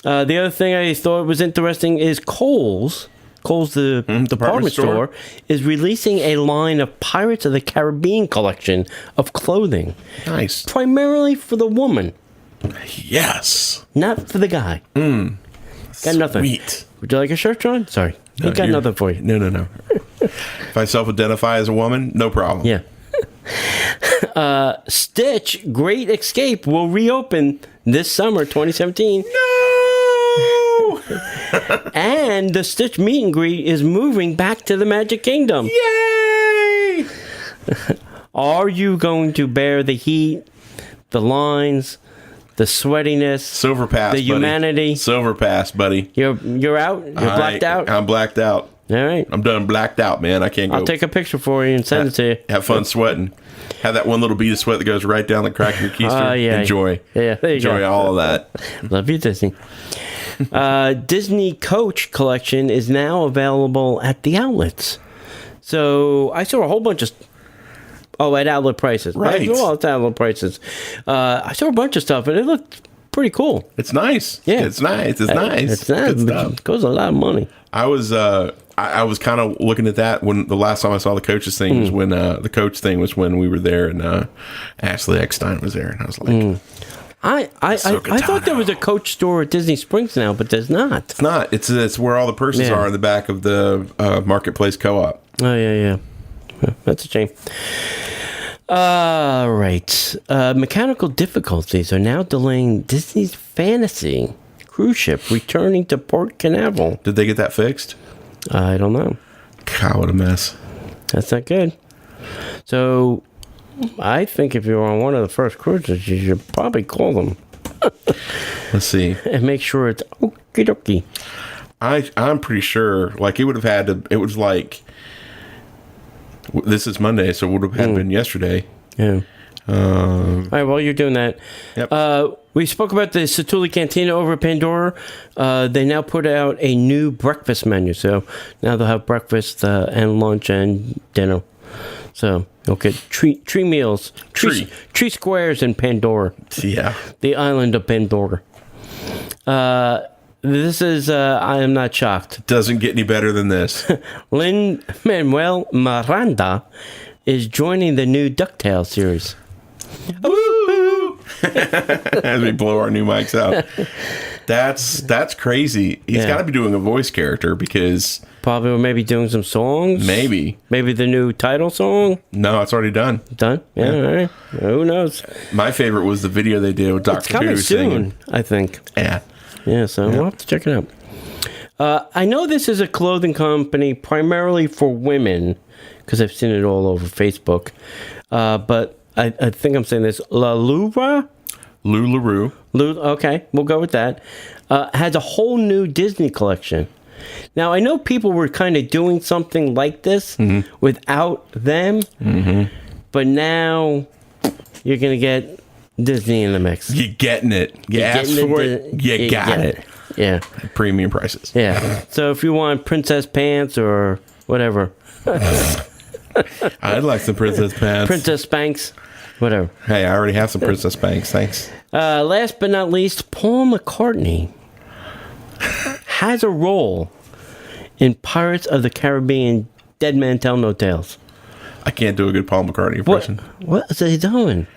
S1: The other thing I thought was interesting is Kohl's, the department store, is releasing a line of Pirates of the Caribbean collection of clothing.
S3: Nice.
S1: Primarily for the woman.
S3: Yes.
S1: Not for the guy. Got nothing.
S3: Sweet.
S1: Would you like a shirt, John? Sorry. No, got nothing for you.
S3: No. If I self-identify as a woman, no problem.
S1: Yeah. Stitch Great Escape will reopen this summer, 2017.
S3: No!
S1: And the Stitch meet and greet is moving back to the Magic Kingdom.
S3: Yay!
S1: Are you going to bear the heat, the lines, the sweatiness,
S3: Silver pass,
S1: the
S3: buddy.
S1: humanity?
S3: Silver pass, buddy.
S1: You're out? You're blacked out?
S3: I'm blacked out.
S1: All right.
S3: I'm done blacked out, man. I can't go.
S1: I'll take a picture for you and send it to you.
S3: Have fun sweating. Have that one little bead of sweat that goes right down the crack of your keister.
S1: Yeah.
S3: Enjoy.
S1: Yeah, there you
S3: Enjoy
S1: go.
S3: all of that.
S1: Love you, Disney. Disney Coach collection is now available at the outlets. So I saw a whole bunch of... at outlet prices.
S3: Right.
S1: Well, it's outlet prices. I saw a bunch of stuff, and it looked pretty cool.
S3: It's nice.
S1: Yeah.
S3: It's nice. It's nice.
S1: It's nice.
S3: Good stuff.
S1: It goes a lot of money.
S3: I was I was kind of looking at that when the last time I saw the coaches thing was when the coach thing was when we were there and Ashley Eckstein was there, and I was like,
S1: I thought there was a Coach store at Disney Springs now, but there's not.
S3: it's not. It's where all the purses
S1: Yeah.
S3: are in the back of the Marketplace Co-op.
S1: Oh yeah. That's a shame. All right. Mechanical difficulties are now delaying Disney's Fantasy cruise ship returning to Port Canaveral.
S3: Did they get that fixed?
S1: I don't know.
S3: God, what a mess.
S1: That's not good. So, I think if you're on one of the first cruises, you should probably call them
S3: Let's see.
S1: and make sure it's okie dokie.
S3: I'm pretty sure, like, it would have had to, it was like, this is Monday, so it would have had been yesterday.
S1: Yeah. All right, while you're doing that,
S3: Yep.
S1: we spoke about the Satuli Cantina over at Pandora. They now put out a new breakfast menu. So now they'll have breakfast and lunch and dinner. So you'll get tree meals, tree squares in Pandora,
S3: Yeah.
S1: the island of Pandora. This is, I am not shocked.
S3: Doesn't get any better than this.
S1: Lin-Manuel Miranda is joining the new DuckTales series.
S3: Woo! As we blow our new mics out. That's crazy. He's
S1: Yeah.
S3: got to be doing a voice character because
S1: Probably maybe doing some songs.
S3: maybe.
S1: Maybe the new title song.
S3: No, it's already done.
S1: Done? Yeah, all right. Who knows?
S3: My favorite was the video they did with
S1: It's
S3: Dr.
S1: coming
S3: Who
S1: soon,
S3: singing.
S1: I think.
S3: Yeah.
S1: Yeah, so we'll have to check it out. I know this is a clothing company primarily for women, because I've seen it all over Facebook. But I think I'm saying this. LaLura?
S3: LuLaRoe.
S1: Okay, we'll go with that. Has a whole new Disney collection. Now, I know people were kind of doing something like this without them, but now you're going to get Disney in the mix.
S3: You getting it. You
S1: You're
S3: asked
S1: getting
S3: for
S1: into-
S3: it. You got
S1: get
S3: it.
S1: Yeah,
S3: Premium prices.
S1: yeah. So if you want princess pants or whatever,
S3: I'd like some Princess Pants.
S1: princess Spanx, whatever.
S3: Hey, I already have some Princess Spanx. Thanks.
S1: Last but not least, Paul McCartney has a role in Pirates of the Caribbean Dead Man Tell No Tales.
S3: I can't do a good Paul McCartney impression.
S1: What is he doing?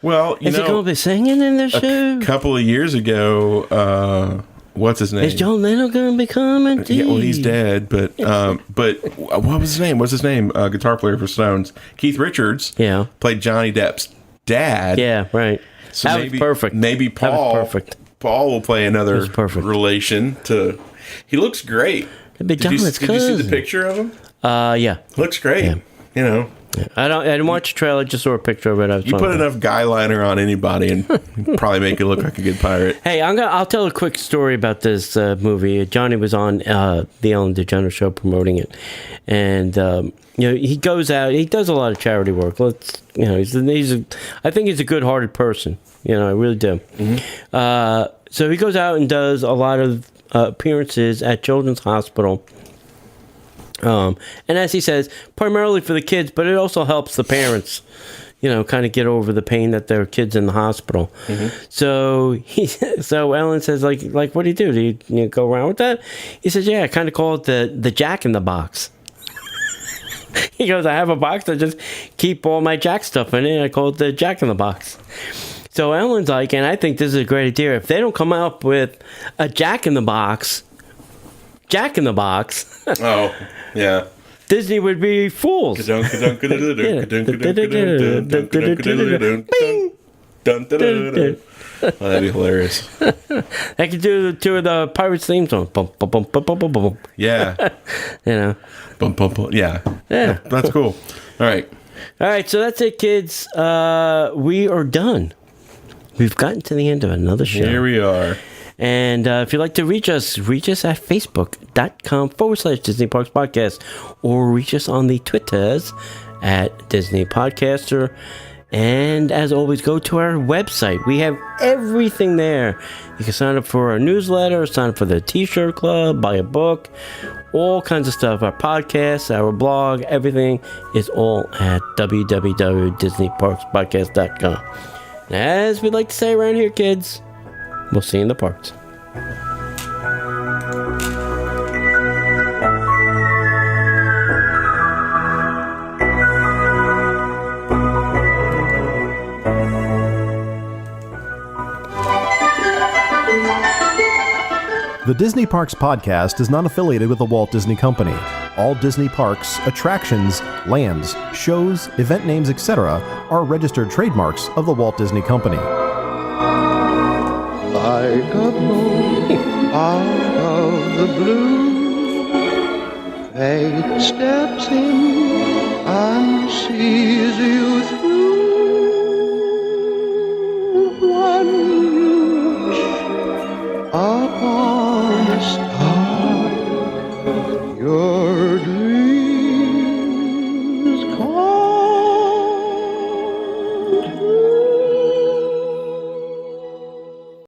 S3: Well,
S1: Is he going to be singing in the show?
S3: a couple of years ago, what's his name?
S1: Is John Lennon going to be coming?
S3: Yeah, well, he's dead, but what was his name? What's his name? Guitar player for Stones. Keith Richards.
S1: Yeah.
S3: Played Johnny Depp's dad.
S1: Yeah, right.
S3: So
S1: that
S3: maybe,
S1: was perfect.
S3: Maybe
S1: That was
S3: Paul.
S1: perfect.
S3: Paul will play another
S1: That's perfect.
S3: relation to. He looks great.
S1: It'd be
S3: Did you
S1: John's
S3: see the
S1: cousin.
S3: picture of him?
S1: Yeah.
S3: Looks great.
S1: Yeah.
S3: You know,
S1: I didn't watch the trailer. Just saw a picture of it.
S3: You put enough guy liner on anybody and probably make it look like a good pirate.
S1: Hey, I'll tell a quick story about this movie. Johnny was on the Ellen DeGeneres show promoting it, and he goes out. He does a lot of charity work. I think he's a good-hearted person. I really do. Mm-hmm. So he goes out and does a lot of appearances at Children's Hospital. And as he says, primarily for the kids, but it also helps the parents, kind of get over the pain that their kid's in the hospital. Mm-hmm. So Ellen says, like, what do you do? Do you go around with that? He says, yeah, I kind of call it the Jack in the Box. He goes, I have a box. I just keep all my Jack stuff in it. I call it the Jack in the Box. So Ellen's like, and I think this is a great idea. If they don't come up with a Jack in the Box.
S3: Oh, yeah.
S1: Disney would be fools.
S3: Oh, that'd be hilarious.
S1: I could do two of the Pirates theme song.
S3: Yeah. Yeah. That's cool. All right.
S1: So that's it, kids. We are done. We've gotten to the end of another show.
S3: Here we are.
S1: And if you'd like to reach us at facebook.com/Disney Parks Podcast, or reach us on the Twitters at Disney Podcaster. And as always, go to our website. We have everything there. You can sign up for our newsletter, sign up for the T-shirt club, buy a book, all kinds of stuff. Our podcast, our blog, everything is all at www.disneyparkspodcast.com. And as we like to say around here, kids, we'll see you in the parks.
S2: The Disney Parks Podcast is not affiliated with the Walt Disney Company. All Disney parks, attractions, lands, shows, event names, etc. are registered trademarks of the Walt Disney Company.
S4: Like a boat out of the blue, fate steps in and sees you through. One wish upon a star.